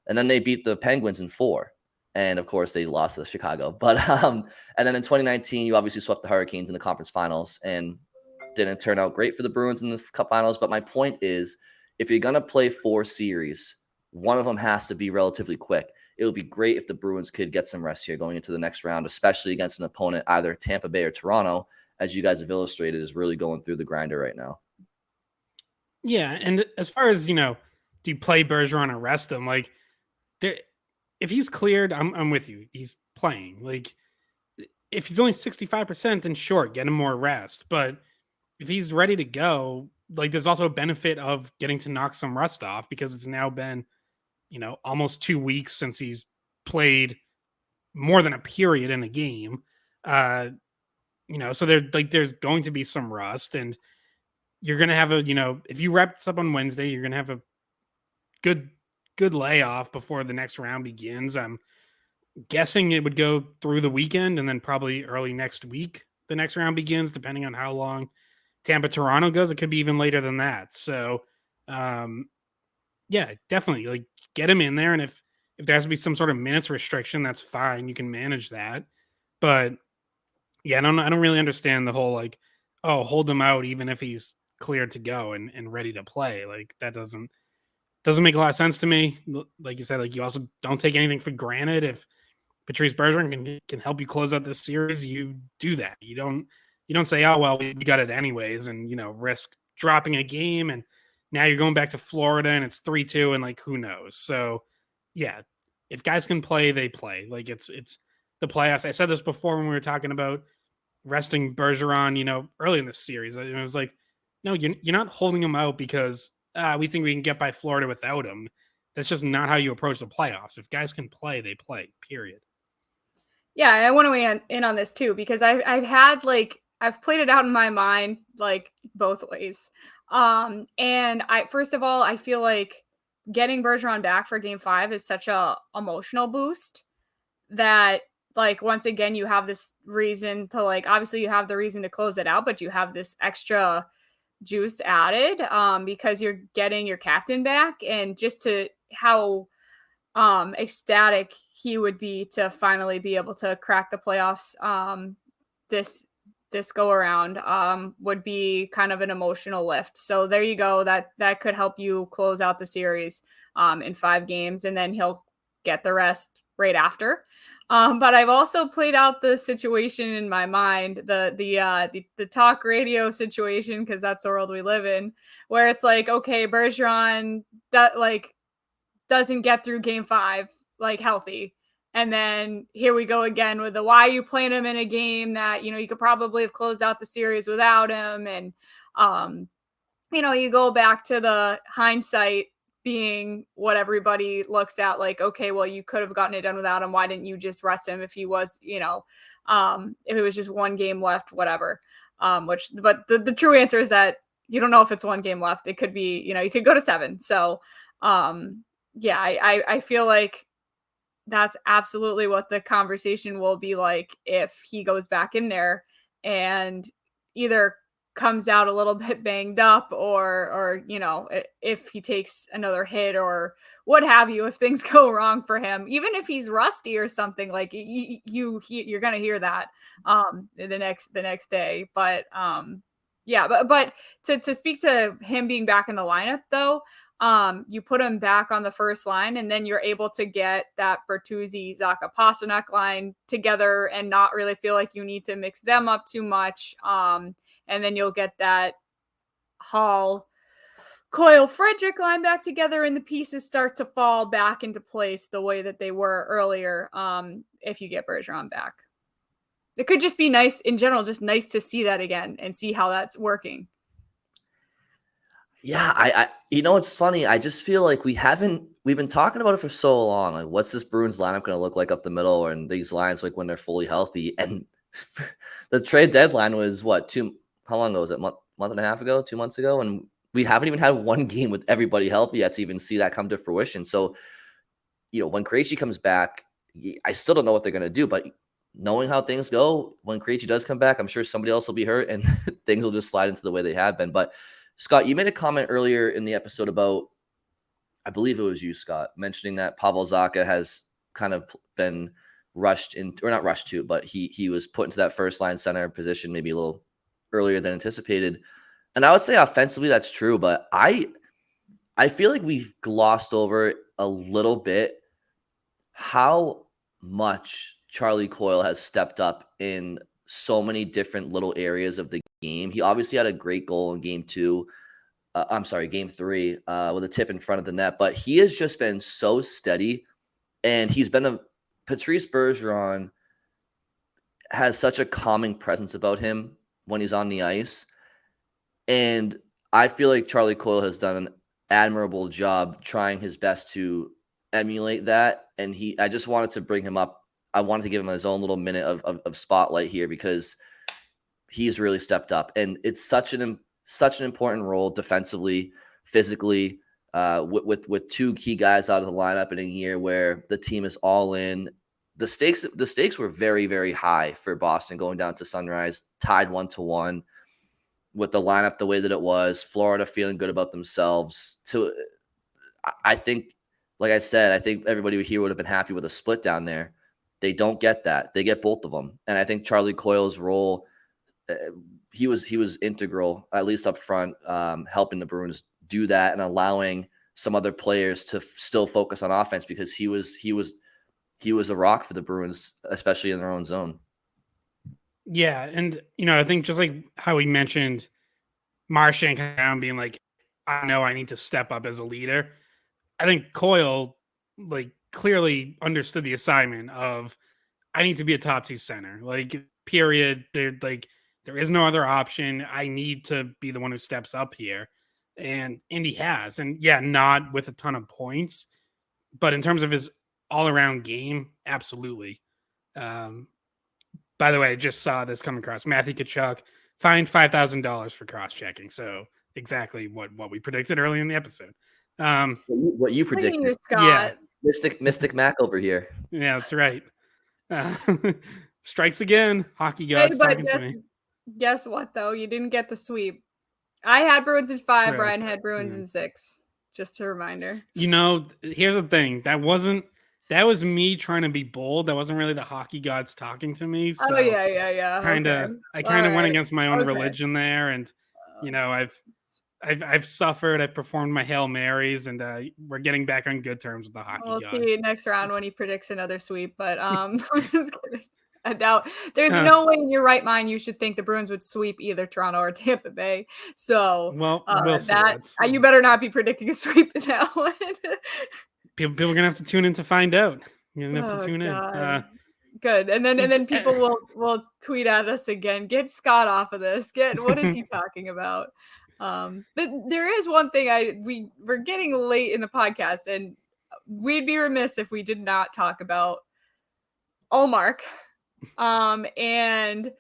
A: and then they beat the Penguins in 4. And of course, they lost to Chicago. But and then in 2019, you obviously swept the Hurricanes in the conference finals and didn't turn out great for the Bruins in the Cup Finals. But my point is, if you're gonna play 4 series, one of them has to be relatively quick. It would be great if the Bruins could get some rest here going into the next round, especially against an opponent either Tampa Bay or Toronto, as you guys have illustrated, is really going through the grinder right now.
B: Yeah, and as far as, do you play Bergeron or rest him? Like, if he's cleared, I'm with you. He's playing. Like, if he's only 65%, then sure, get him more rest. But if he's ready to go, like, there's also a benefit of getting to knock some rust off because it's now been, almost 2 weeks since he's played more than a period in a game. So there's going to be some rust, and you're gonna have if you wrap this up on Wednesday, you're gonna have a good layoff before the next round begins. I'm guessing it would go through the weekend and then probably early next week the next round begins, depending on how long Tampa Toronto goes. It could be even later than that. So yeah, definitely, like, get him in there, and if there has to be some sort of minutes restriction, that's fine. You can manage that. But yeah, I don't really understand the whole, like, oh, hold him out even if he's cleared to go and ready to play. Like, that doesn't make a lot of sense to me. Like you said, like, you also don't take anything for granted. If Patrice Bergeron can help you close out this series, you do that. You don't say, oh, well, we got it anyways, and risk dropping a game, and now you're going back to Florida and it's 3-2, and like, who knows? So yeah, if guys can play, they play. Like, it's the playoffs. I said this before when we were talking about resting Bergeron, early in this series. It was like, no, you're not holding him out because we think we can get by Florida without him. That's just not how you approach the playoffs. If guys can play, they play, period.
C: Yeah, I want to weigh in on this too, because I've had, like, I've played it out in my mind like both ways. And first of all, I feel like getting Bergeron back for game 5 is such a emotional boost that, like, once again, you have this reason to, like, obviously you have the reason to close it out, but you have this extra juice added because you're getting your captain back, and just to how ecstatic he would be to finally be able to crack the playoffs this go around would be kind of an emotional lift. So there you go. That could help you close out the series in 5 games, and then he'll get the rest right after. But I've also played out the situation in my mind, the talk radio situation, because that's the world we live in, where it's like, okay, Bergeron doesn't get through game 5 like healthy. And then here we go again with the why are you playing him in a game that, you could probably have closed out the series without him. And, you go back to the hindsight being what everybody looks at, like, okay, well, you could have gotten it done without him. Why didn't you just rest him if he was, if it was just 1 game left, whatever. But the true answer is that you don't know if it's 1 game left. It could be, you could go to 7. So, yeah, I feel like that's absolutely what the conversation will be like if he goes back in there and either comes out a little bit banged up or if he takes another hit or what have you, if things go wrong for him, even if he's rusty or something, like you're going to hear that the next day. But yeah, but to speak to him being back in the lineup though, you put him back on the first line, and then you're able to get that Bertuzzi, Zacha, Pasternak line together and not really feel like you need to mix them up too much. And then you'll get that Hall, Coyle, Frederick line back together, and the pieces start to fall back into place the way that they were earlier. If you get Bergeron back, it could just be nice in general, just nice to see that again and see how that's working.
A: Yeah, I it's funny. I just feel like we've been talking about it for so long. Like, what's this Bruins lineup going to look like up the middle, and these lines like when they're fully healthy? And the trade deadline was what, how long ago was it? Month and a half ago, 2 months ago, and we haven't even had 1 game with everybody healthy yet to even see that come to fruition. So, when Krejci comes back, I still don't know what they're going to do, but knowing how things go, when Krejci does come back, I'm sure somebody else will be hurt, and things will just slide into the way they have been. But Scott, you made a comment earlier in the episode about, I believe it was you, Scott, mentioning that Pavel Zacha has kind of been rushed in, or not rushed to, but he was put into that first line center position maybe a little earlier than anticipated. And I would say offensively that's true, but I feel like we've glossed over a little bit how much Charlie Coyle has stepped up in so many different little areas of the game. He obviously had a great goal in game 3, with a tip in front of the net, but he has just been so steady, and he's been Patrice Bergeron has such a calming presence about him when he's on the ice. And I feel like Charlie Coyle has done an admirable job trying his best to emulate that. And I just wanted to bring him up. I wanted to give him his own little minute of spotlight here because he's really stepped up. And it's such an important role defensively, physically, with 2 key guys out of the lineup in a year where the team is all in. The stakes were very, very high for Boston going down to Sunrise, tied 1-1 with the lineup the way that it was. Florida feeling good about themselves. I think, like I said, I think everybody here would have been happy with a split down there. They don't get that. They get both of them. And I think Charlie Coyle's role, he was integral, at least up front, helping the Bruins do that and allowing some other players to still focus on offense because he was a rock for the Bruins, especially in their own zone.
B: Yeah, and I think just like how he mentioned Marchand kind of being like, I know I need to step up as a leader. I think Coyle clearly understood the assignment of I need to be a top 2 center. Period. There is no other option. I need to be the one who steps up here. And he has. And yeah, not with a ton of points, but in terms of his all-around game, absolutely. By the way, I just saw this come across. Matthew Tkachuk fined $5,000 for cross-checking. So exactly what we predicted early in the episode.
A: What you
C: Look at you,
A: predicted.
B: Yeah.
C: Scott.
A: Mystic Mac over here.
B: Yeah, that's right. Strikes again. Hockey
C: Hey,
B: gods
C: but
B: talking to me.
C: guess what, though? You didn't get the sweep. I had Bruins in 5.
B: True.
C: Brian had Bruins in 6. Just a reminder.
B: You know, here's the thing. That was me trying to be bold. That wasn't really the hockey gods talking to me. So
C: Oh, yeah.
B: I kind of went against my own religion there, and you know, I've suffered. I've performed my Hail Marys, and we're getting back on good terms with the hockey
C: We'll
B: gods.
C: see you next round when he predicts another sweep. But I'm just kidding. I doubt there's no way in your right mind you should think the Bruins would sweep either Toronto or Tampa Bay. So
B: we'll see.
C: You better not be predicting a sweep in that one.
B: People are gonna have to tune in to find out. You're gonna have to tune in.
C: Good. And then people will tweet at us again. Get Scott off of this. What is he talking about? But there is one thing we're getting late in the podcast, and we'd be remiss if we did not talk about Ullmark. And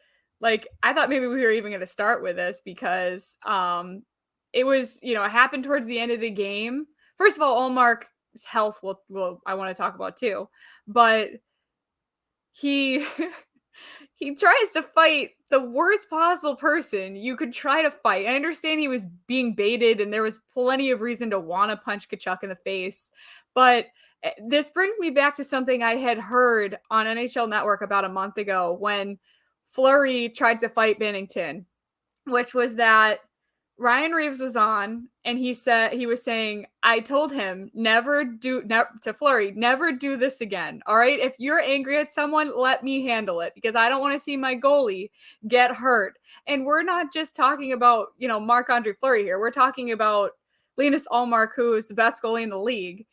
C: like I thought maybe we were even going to start with this because it was, it happened towards the end of the game. First of all, Ullmark's health will I want to talk about too, but he he tries to fight the worst possible person you could try to fight. I understand he was being baited and there was plenty of reason to want to punch Tkachuk in the face, but this brings me back to something I had heard on NHL Network about a month ago when Fleury tried to fight Binnington, which was that Ryan Reeves was on and he was saying, I told him to Fleury, never do this again. All right. If you're angry at someone, let me handle it because I don't want to see my goalie get hurt. And we're not just talking about, Marc-Andre Fleury here. We're talking about Linus Ullmark, who is the best goalie in the league.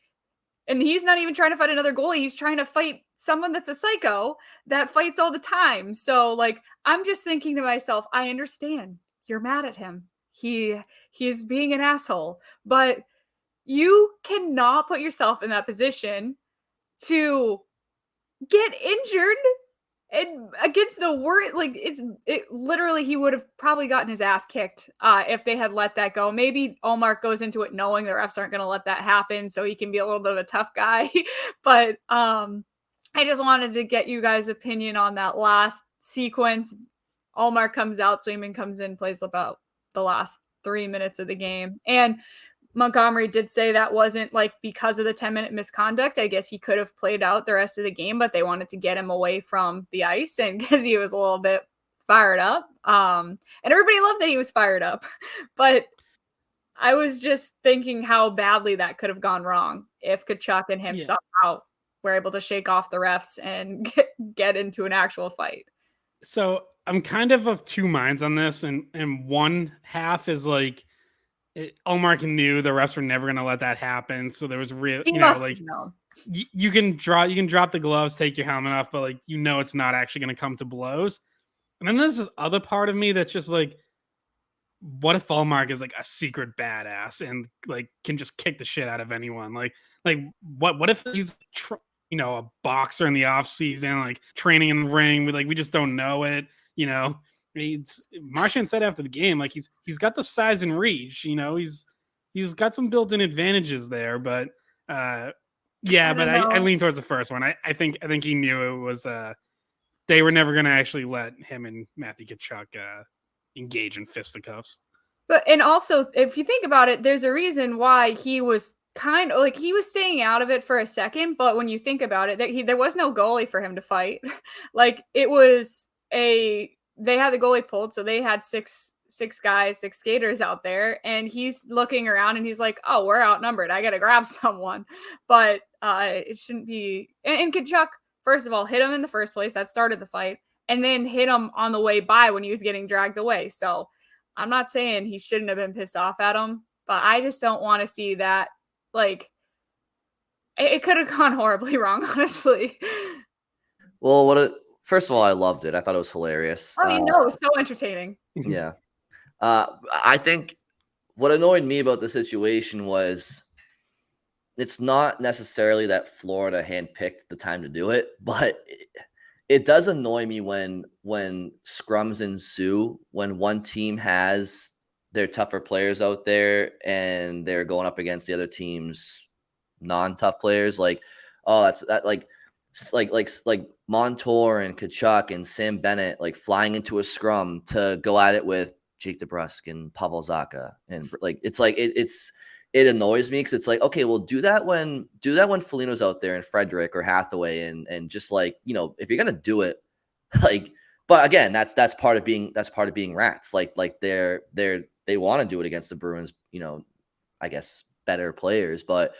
C: And he's not even trying to fight another goalie. He's trying to fight someone that's a psycho that fights all the time. So, I'm just thinking to myself, I understand you're mad at him. He's being an asshole. But you cannot put yourself in that position to get injured and against the word. Literally, he would have probably gotten his ass kicked if they had let that go. Maybe Ullmark goes into it knowing the refs aren't going to let that happen, so he can be a little bit of a tough guy. But I just wanted to get you guys' opinion on that last sequence. Ullmark comes out, Swayman comes in, plays about the last 3 minutes of the game. And Montgomery did say that wasn't because of the 10-minute misconduct. I guess he could have played out the rest of the game, but they wanted to get him away from the ice and because he was a little bit fired up. And everybody loved that he was fired up. But I was just thinking how badly that could have gone wrong if Tkachuk and him somehow were able to shake off the refs and get into an actual fight.
B: So I'm kind of two minds on this, and one half is Ullmark knew the refs were never going to let that happen, so there was real, you can drop the gloves, take your helmet off, but it's not actually going to come to blows. And then there's this other part of me that's just what if Ullmark is a secret badass and can just kick the shit out of anyone? What if he's a boxer in the off season, training in the ring? We just don't know it. Marchand said after the game, he's got the size and reach. He's got some built-in advantages there. But I lean towards the first one. I think he knew it was they were never going to actually let him and Matthew Tkachuk engage in fisticuffs.
C: And also, if you think about it, there's a reason why he was kind of he was staying out of it for a second. But when you think about it, there was no goalie for him to fight. It was they had the goalie pulled, so they had six skaters out there, and he's looking around and he's like, oh, we're outnumbered, I gotta grab someone. But it shouldn't be. And Tkachuk, first of all, hit him in the first place, that started the fight, and then hit him on the way by when he was getting dragged away. So I'm not saying he shouldn't have been pissed off at him, but I just don't want to see that. It could have gone horribly wrong, honestly.
A: Well, first of all, I loved it. I thought it was hilarious.
C: Oh, it was so entertaining.
A: Yeah. I think what annoyed me about the situation was it's not necessarily that Florida handpicked the time to do it, but it does annoy me when scrums ensue, when one team has their tougher players out there and they're going up against the other team's non-tough players. Like, oh, like Montour and Tkachuk and Sam Bennett like flying into a scrum to go at it with Jake DeBrusk and Pavel Zacha, and like it annoys me because it's like, okay, well, do that when Foligno's out there and Frederick or Hathaway, and just like, you know, if you're gonna do it, like, but again, that's part of being rats. Like they want to do it against the Bruins, you know, I guess better players, but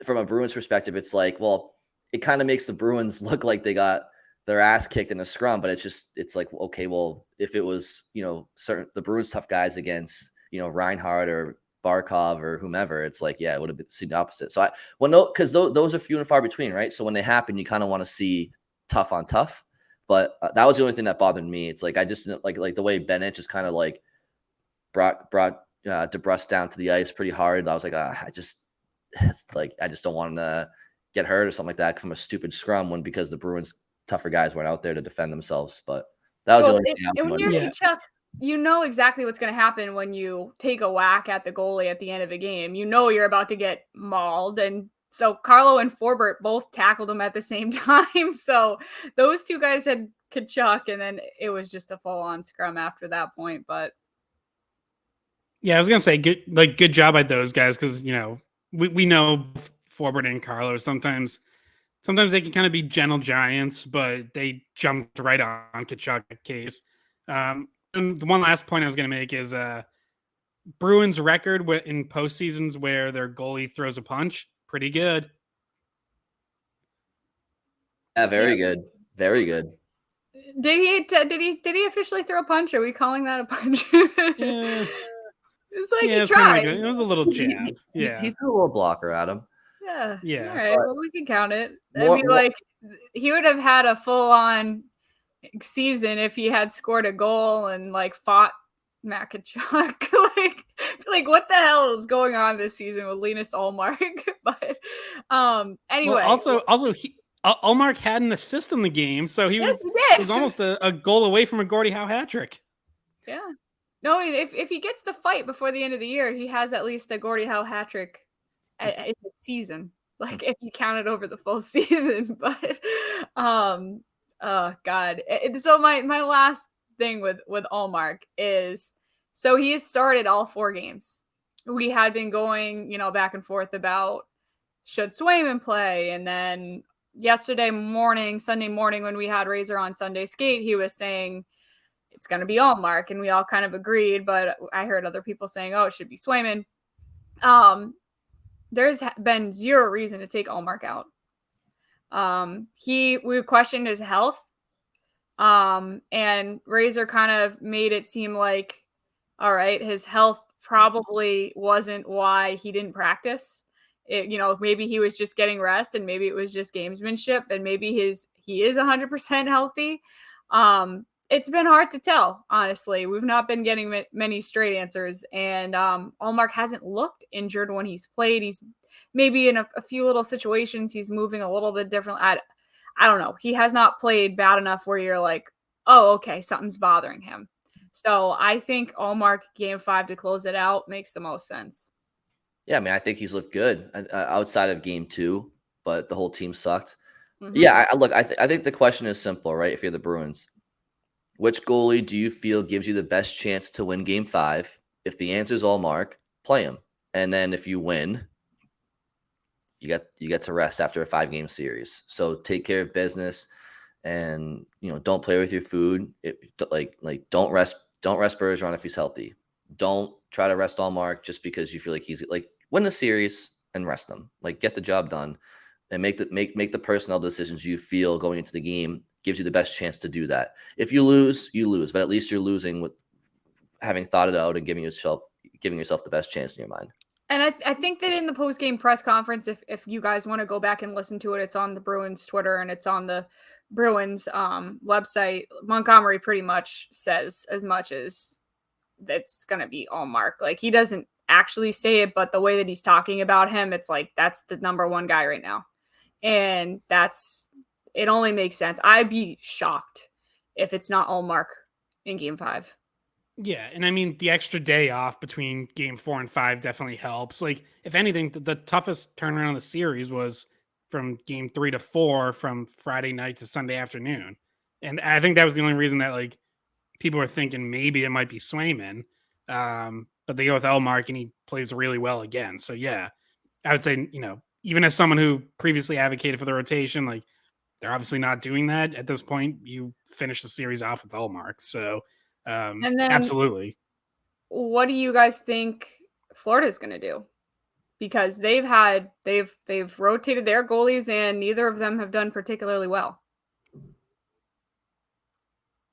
A: from a Bruins perspective, it's like, well, it kind of makes the Bruins look like they got their ass kicked in a scrum, but it's like, okay, well, if it was, you know, the Bruins tough guys against, you know, Reinhardt or Barkov or whomever, it's like, yeah, it would have seen the opposite. So because those are few and far between, right? So when they happen, you kind of want to see tough on tough. But that was the only thing that bothered me. It's like, I just like the way Bennett just kind of like brought DeBrusk down to the ice pretty hard. I was like, I just don't want him to get hurt or something like that from a stupid scrum because the Bruins tougher guys weren't out there to defend themselves. But that was the only thing.
C: And when you're Tkachuk, you know exactly what's going to happen when you take a whack at the goalie at the end of a game. You know you're about to get mauled. And so Carlo and Forbert both tackled him at the same time. So those two guys had Tkachuk, and then it was just a full-on scrum after that point. But
B: yeah, I was gonna say good job by those guys, because, you know, we know Forbert and Carlo sometimes they can kind of be gentle giants, but they jumped right on Tkachuk case. And the one last point I was going to make is Bruins record in postseasons where their goalie throws a punch, pretty good.
A: Yeah, very good, very good.
C: Did he officially throw a punch? Are we calling that a punch?
B: Yeah.
C: It's like
B: he tried. It was a little jab. Yeah,
A: he threw a little blocker at him.
C: Yeah.
B: Yeah.
C: All right. Well, we can count it. Like he would have had a full-on season if he had scored a goal and like fought Matt Tkachuk. like what the hell is going on this season with Linus Ullmark? But anyway.
B: Well, also Ullmark had an assist in the game, so he was almost a goal away from a Gordie Howe hat trick.
C: Yeah. No, if he gets the fight before the end of the year, he has at least a Gordie Howe hat trick in the season. Like if you count it over the full season. But oh God. So my last thing with Ullmark is, so he has started all 4 games. We had been going, you know, back and forth about should Swayman play, and then Sunday morning when we had Razor on Sunday Skate, he was saying it's going to be Ullmark, and we all kind of agreed, but I heard other people saying, oh, it should be Swayman. There's been zero reason to take Ullmark out. We questioned his health, and Razor kind of made it seem like, all right, his health probably wasn't why he didn't practice. You know, maybe he was just getting rest, and maybe it was just gamesmanship, and maybe he is 100% healthy. It's been hard to tell, honestly. We've not been getting many straight answers, and Ullmark hasn't looked injured when he's played. He's maybe in a few little situations he's moving a little bit different. I don't know. He has not played bad enough where you're like, oh, okay, something's bothering him. So I think Ullmark Game 5 to close it out makes the most sense.
A: Yeah, I mean, I think he's looked good outside of Game 2, but the whole team sucked.
C: Mhm.
A: Yeah, I think the question is simple, right? If you're the Bruins, which goalie do you feel gives you the best chance to win Game 5? If the answer is Ullmark, play him. And then if you win, you get to rest after a 5-game series. So take care of business, and, you know, don't play with your food. Don't rest Bergeron if he's healthy. Don't try to rest Ullmark just because you feel like he's like, win the series and rest him. Like, get the job done and make the personnel decisions you feel going into the game gives you the best chance to do that. If you lose, you lose, but at least you're losing with having thought it out and giving yourself the best chance in your mind.
C: And I think that in the post-game press conference, if you guys want to go back and listen to it, it's on the Bruins Twitter and it's on the Bruins website. Montgomery pretty much says as much as it's going to be Ullmark. Like, he doesn't actually say it, but the way that he's talking about him, it's like that's the number 1 guy right now. And that's it only makes sense. I'd be shocked if it's not Ullmark in game 5.
B: Yeah, and I mean the extra day off between game 4 and 5 definitely helps. Like, if anything, the toughest turnaround of the series was from game 3 to 4 from Friday night to Sunday afternoon. And I think that was the only reason that like people were thinking maybe it might be Swayman. But they go with Ullmark and he plays really well again. So yeah, I would say, even as someone who previously advocated for the rotation, like they're obviously not doing that at this point. You finish the series off with Ullmark. So
C: And then
B: absolutely.
C: what do you guys think Florida's going to do? Because they've rotated their goalies and neither of them have done particularly well.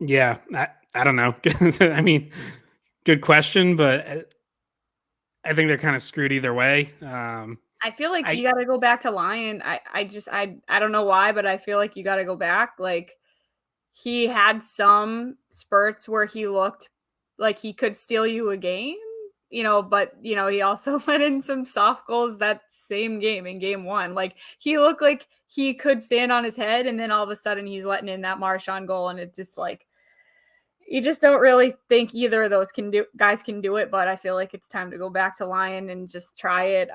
B: Yeah, I don't know. I mean, good question, but I think they're kind of screwed either way.
C: I feel like you got to go back to Lyon. I don't know why, but I feel like you got to go back. Like, he had some spurts where he looked like he could steal you a game, but he also let in some soft goals that same game in game 1. Like, he looked like he could stand on his head, and then all of a sudden he's letting in that Marchand goal, and it's just like, you just don't really think either of those guys can do it. But I feel like it's time to go back to Lyon and just try it.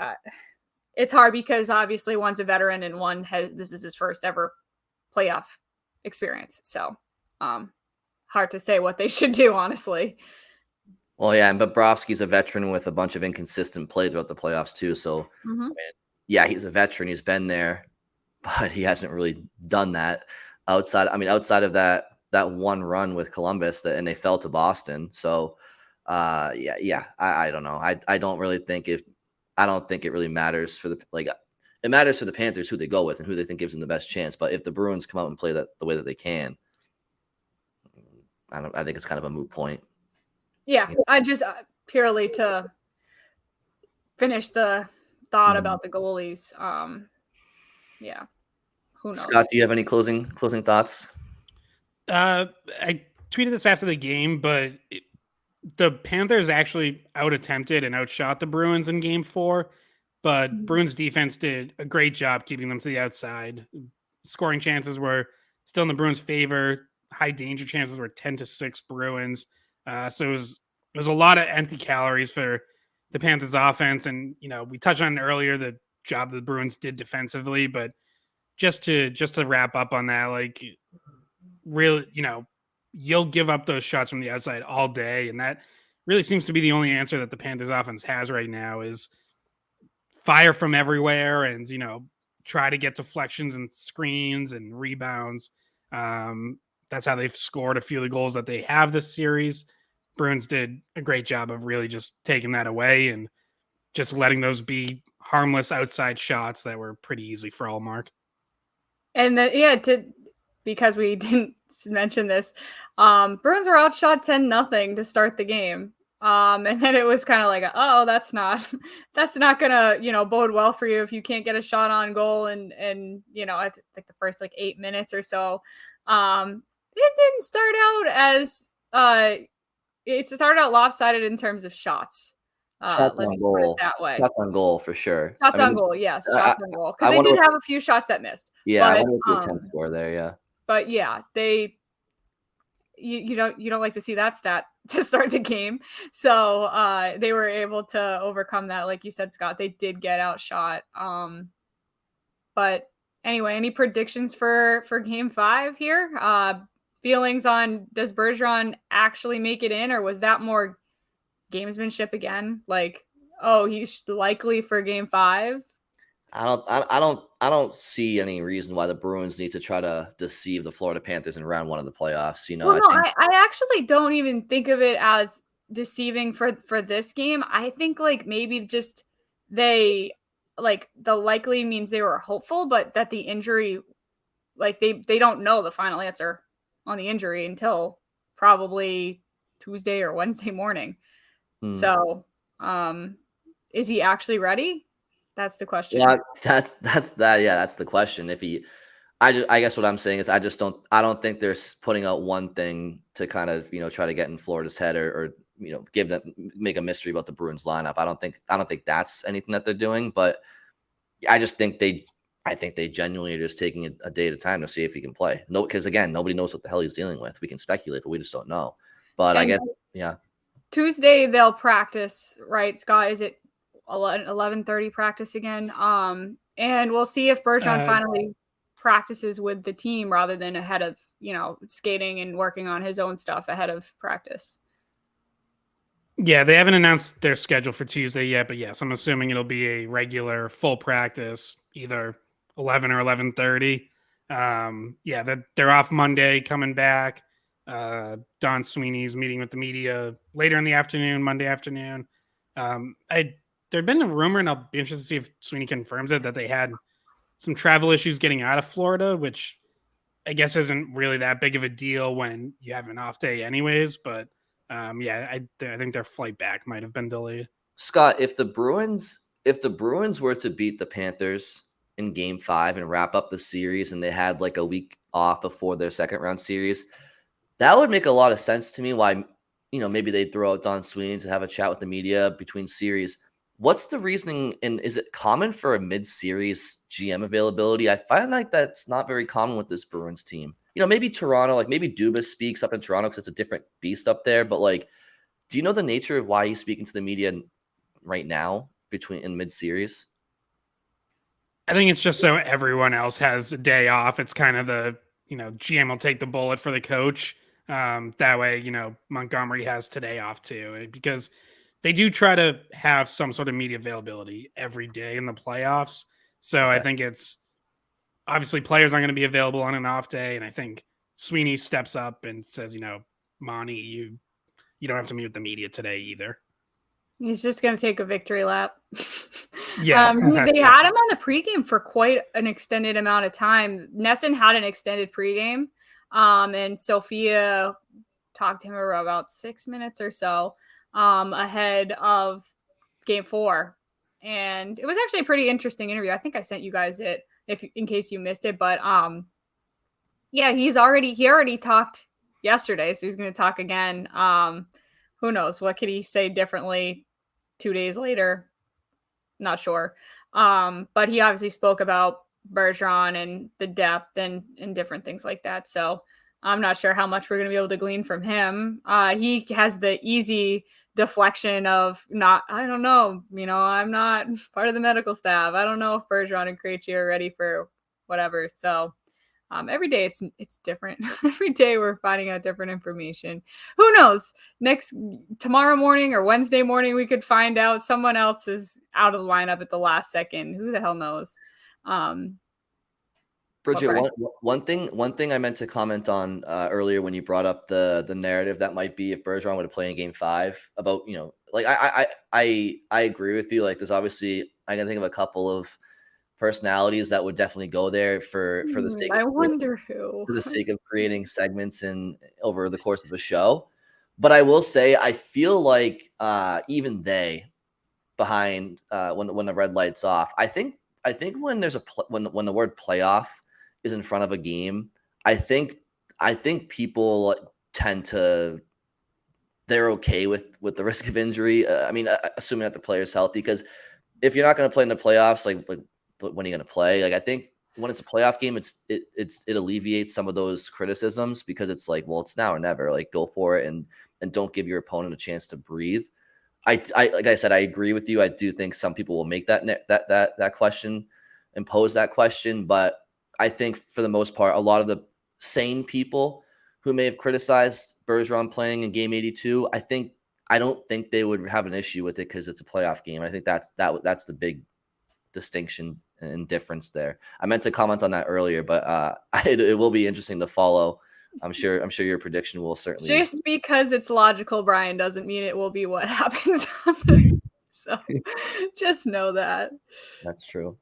C: It's hard because obviously one's a veteran and this is his first ever playoff experience. So hard to say what they should do, honestly.
A: Well, yeah, and Bobrovsky's a veteran with a bunch of inconsistent play throughout the playoffs too. So, yeah, he's a veteran. He's been there, but he hasn't really done that outside of that one run with Columbus and they fell to Boston. So, I don't know. I don't really think I don't think it really matters for it matters for the Panthers who they go with and who they think gives them the best chance. But if the Bruins come out and play that the way that they can, I think it's kind of a moot point.
C: Yeah, I just purely to finish the thought about the goalies. Yeah, who knows?
A: Scott, do you have any closing thoughts?
B: I tweeted this after the game, but the Panthers actually out-attempted and outshot the Bruins in game 4, but Bruins defense did a great job keeping them to the outside. Scoring chances were still in the Bruins' favor. High danger chances were 10-6 Bruins. So it was a lot of empty calories for the Panthers offense. And, we touched on it earlier, the job the Bruins did defensively, but just to wrap up on that, like, really, you'll give up those shots from the outside all day. And that really seems to be the only answer that the Panthers offense has right now is fire from everywhere and, try to get deflections and screens and rebounds. That's how they've scored a few of the goals that they have this series. Bruins did a great job of really just taking that away and just letting those be harmless outside shots that were pretty easy for Ullmark.
C: And because we didn't mention this, Bruins were outshot 10-0 to start the game. And then it was kind of like, oh, that's not gonna, bode well for you if you can't get a shot on goal and it's like the first 8 minutes or so. It didn't start out as it started out lopsided in terms of shots.
A: Shots on goal.
C: That way.
A: Shots on goal for sure.
C: Shots on goal, yes. Shots on goal. Because they did have a few shots that missed.
A: Yeah, I wonder what the attempts were there, yeah.
C: But yeah, you don't like to see that stat to start the game. So they were able to overcome that. Like you said, Scott, they did get outshot. But anyway, any predictions for game 5 here? Feelings on, does Bergeron actually make it in, or was that more gamesmanship again? Like, oh, he's likely for game 5.
A: I don't see any reason why the Bruins need to try to deceive the Florida Panthers in round 1 of the playoffs.
C: I actually don't even think of it as deceiving for this game. I think maybe just they the likely means they were hopeful, but that the injury, they don't know the final answer on the injury until probably Tuesday or Wednesday morning. So, is he actually ready? That's the question.
A: Yeah, that's that. Yeah, that's the question. I guess what I'm saying is I don't think they're putting out one thing to kind of try to get in Florida's head or make a mystery about the Bruins lineup. I don't think that's anything that they're doing, but I just think they I think they genuinely are just taking a day at a time to see if he can play. No, because again, nobody knows what the hell he's dealing with. We can speculate, but we just don't know. But I guess, yeah.
C: Tuesday they'll practice, right, Scott? Is it 11:30 practice again? And we'll see if Bergeron finally practices with the team rather than ahead of, skating and working on his own stuff ahead of practice.
B: Yeah, they haven't announced their schedule for Tuesday yet, but yes, I'm assuming it'll be a regular full practice, either 11 or 11:30. Yeah, they're off Monday, coming back. Don Sweeney's meeting with the media later in the afternoon, Monday afternoon. There'd been a rumor, and I'll be interested to see if Sweeney confirms it, that they had some travel issues getting out of Florida, which I guess isn't really that big of a deal when you have an off day anyways. But yeah, I think their flight back might have been delayed.
A: Scott, if the Bruins were to beat the Panthers in Game 5 and wrap up the series, and they had like a week off before their second round series, that would make a lot of sense to me. Why, maybe they'd throw out Don Sweeney to have a chat with the media between series. What's the reasoning, and is it common for a mid-series GM availability? I find like that's not very common with this Bruins team. Maybe Toronto, like maybe Dubas speaks up in Toronto because it's a different beast up there. But like, do you know the nature of why he's speaking to the media right now in mid-series?
B: I think it's just so everyone else has a day off. It's kind of the, GM will take the bullet for the coach. That way, Montgomery has today off too, because they do try to have some sort of media availability every day in the playoffs. So I think it's obviously players aren't going to be available on an off day. And I think Sweeney steps up and says, Monty, you don't have to meet with the media today either.
C: He's just going to take a victory lap.
B: Yeah.
C: They had him on the pregame for quite an extended amount of time. Nesson had an extended pregame. And Sophia talked to him for about 6 minutes or so ahead of Game 4. And it was actually a pretty interesting interview. I think I sent you guys it in case you missed it. But yeah, he already talked yesterday, so he's going to talk again. Who knows? What could he say differently 2 days later? Not sure. But he obviously spoke about Bergeron and the depth and different things like that. So I'm not sure how much we're going to be able to glean from him. He has the easy deflection of I don't know. I'm not part of the medical staff. I don't know if Bergeron and Krejci are ready for whatever. So every day it's different. Every day we're finding out different information. Who knows? Tomorrow morning or Wednesday morning, we could find out someone else is out of the lineup at the last second. Who the hell knows?
A: Bridget, one thing I meant to comment on earlier when you brought up the narrative that might be if Bergeron would have played in Game 5 about, like I agree with you. Like there's obviously, I can think of a couple of personalities that would definitely go there for the sake of creating segments over the course of a show. But I will say, I feel like even they behind when the red light's off, I think when there's when the word playoff is in front of a game, I think people tend to, they're okay with the risk of injury. Assuming that the player's healthy, because if you're not going to play in the playoffs, like when are you going to play? Like I think when it's a playoff game, it alleviates some of those criticisms, because it's like, well, it's now or never. Like go for it and don't give your opponent a chance to breathe. I like I said, I agree with you. I do think some people will make that question and pose that question, but I think for the most part, a lot of the sane people who may have criticized Bergeron playing in Game 82, I don't think they would have an issue with it because it's a playoff game. I think that's the big distinction and difference there. I meant to comment on that earlier, but it will be interesting to follow. I'm sure your prediction will certainly.
C: Just because it's logical, Brian, doesn't mean it will be what happens. So just know that.
A: That's true.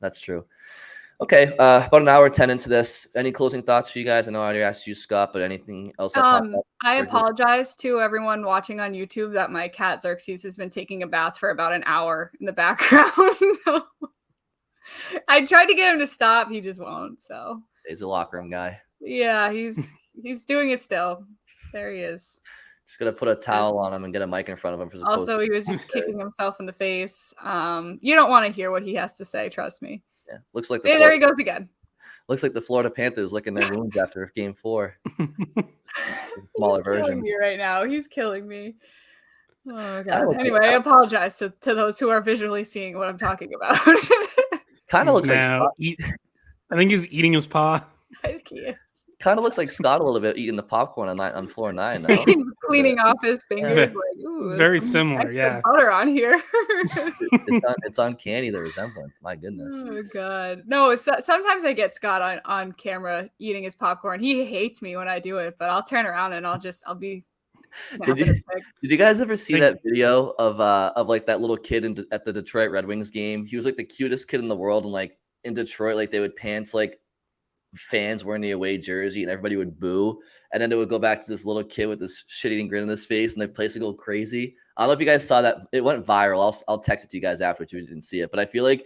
A: Okay, about an hour 10 into this. Any closing thoughts for you guys? I know I already asked you, Scott, but anything else?
C: I apologize to everyone watching on YouTube that my cat Xerxes has been taking a bath for about an hour in the background. So I tried to get him to stop. He just won't. So
A: he's a locker room guy.
C: Yeah, he's doing it still. There he is.
A: Just gonna put a towel on him and get a mic in front of him.
C: Also, he was just kicking himself in the face. You don't want to hear what he has to say. Trust me.
A: Yeah, looks like
C: Hey, there he goes again.
A: Looks like the Florida Panthers licking their wounds after Game 4. Smaller
C: He's killing
A: version.
C: me right now. He's killing me. Oh
A: Kinda
C: god.
A: looks
C: Anyway, I apologize to those who are visually seeing what I'm talking about.
A: Kind of looks like Scott.
B: I think he's eating his paw.
C: I think he is.
A: Kind of looks like Scott a little bit eating the popcorn on floor 9. No?
C: He's cleaning off his fingers.
B: Yeah.
C: Like, ooh,
B: Very
C: some
B: similar,
C: extra
B: yeah.
C: butter on here.
A: It's uncanny, the resemblance. My goodness.
C: Oh god. No, sometimes I get Scott on camera eating his popcorn. He hates me when I do it, but I'll turn around and I'll be snapping a pic.
A: Did you guys ever see that video of like that little kid at the Detroit Red Wings game? He was like the cutest kid in the world, and like in Detroit, like they would pan to like fans wearing the away jersey and everybody would boo, and then it would go back to this little kid with this shit-eating grin on his face, and the place would go crazy. I don't know if you guys saw that. It went viral. I'll text it to you guys after if you didn't see it, but I feel like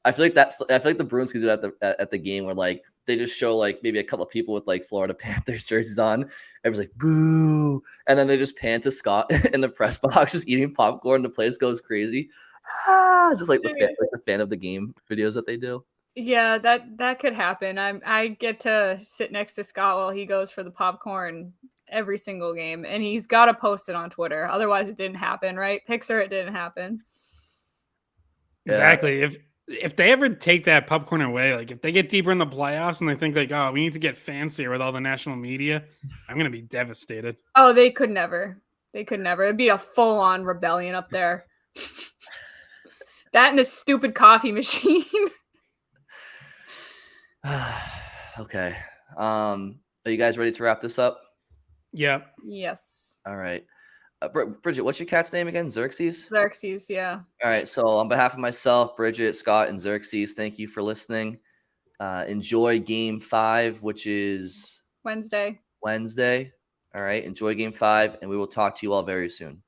A: the Bruins could do that at the game where like they just show like maybe a couple of people with like Florida Panthers jerseys on. Everyone's like boo, and then they just pan to Scott in the press box just eating popcorn. The place goes crazy, just like the fan of the game videos that they do.
C: Yeah, that could happen. I get to sit next to Scott while he goes for the popcorn every single game, and he's got to post it on Twitter. Otherwise, it didn't happen, right? Pixar, it didn't happen.
B: Exactly. Yeah. If they ever take that popcorn away, like if they get deeper in the playoffs and they think like, oh, we need to get fancier with all the national media, I'm gonna be devastated.
C: Oh, they could never. They could never. It'd be a full-on rebellion up there. That and a stupid coffee machine.
A: Okay. Are you guys ready to wrap this up?
B: Yep.
C: Yes.
A: All right. Bridget, what's your cat's name again? Xerxes?
C: Xerxes, yeah.
A: All right. So on behalf of myself, Bridget, Scott, and Xerxes, thank you for listening. Enjoy Game 5, which is
C: Wednesday.
A: All right. Enjoy Game 5, and we will talk to you all very soon.